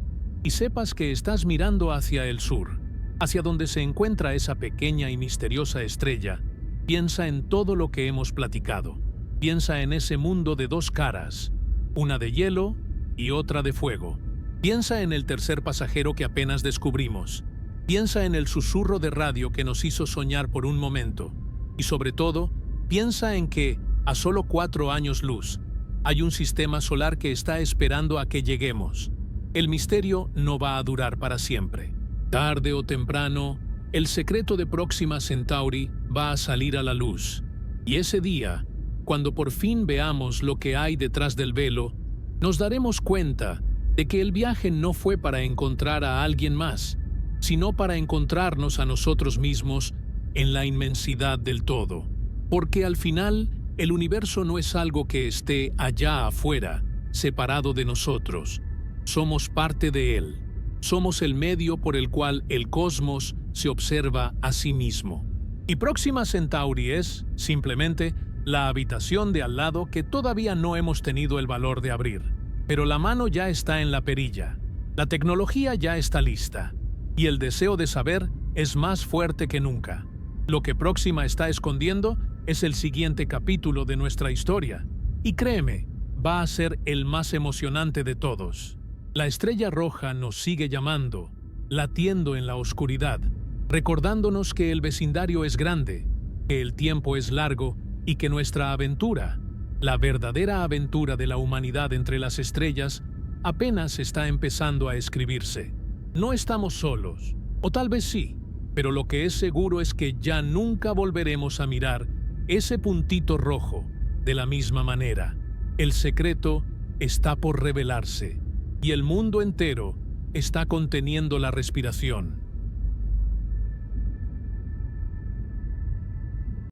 y sepas que estás mirando hacia el sur, hacia donde se encuentra esa pequeña y misteriosa estrella, piensa en todo lo que hemos platicado. Piensa en ese mundo de dos caras, una de hielo y otra de fuego. Piensa en el tercer pasajero que apenas descubrimos. Piensa en el susurro de radio que nos hizo soñar por un momento. Y sobre todo, piensa en que, a solo 4 años luz, hay un sistema solar que está esperando a que lleguemos. El misterio no va a durar para siempre. Tarde o temprano, el secreto de Próxima Centauri va a salir a la luz. Y ese día, cuando por fin veamos lo que hay detrás del velo, nos daremos cuenta de que el viaje no fue para encontrar a alguien más, sino para encontrarnos a nosotros mismos en la inmensidad del todo. Porque al final, el universo no es algo que esté allá afuera, separado de nosotros. Somos parte de él. Somos el medio por el cual el cosmos se observa a sí mismo. Y Próxima Centauri es, simplemente, la habitación de al lado que todavía no hemos tenido el valor de abrir. Pero la mano ya está en la perilla, la tecnología ya está lista, y el deseo de saber es más fuerte que nunca. Lo que Próxima está escondiendo es el siguiente capítulo de nuestra historia, y créeme, va a ser el más emocionante de todos. La estrella roja nos sigue llamando, latiendo en la oscuridad, recordándonos que el vecindario es grande, que el tiempo es largo y que nuestra aventura, la verdadera aventura de la humanidad entre las estrellas, apenas está empezando a escribirse. No estamos solos, o tal vez sí, pero lo que es seguro es que ya nunca volveremos a mirar ese puntito rojo de la misma manera. El secreto está por revelarse, y el mundo entero está conteniendo la respiración.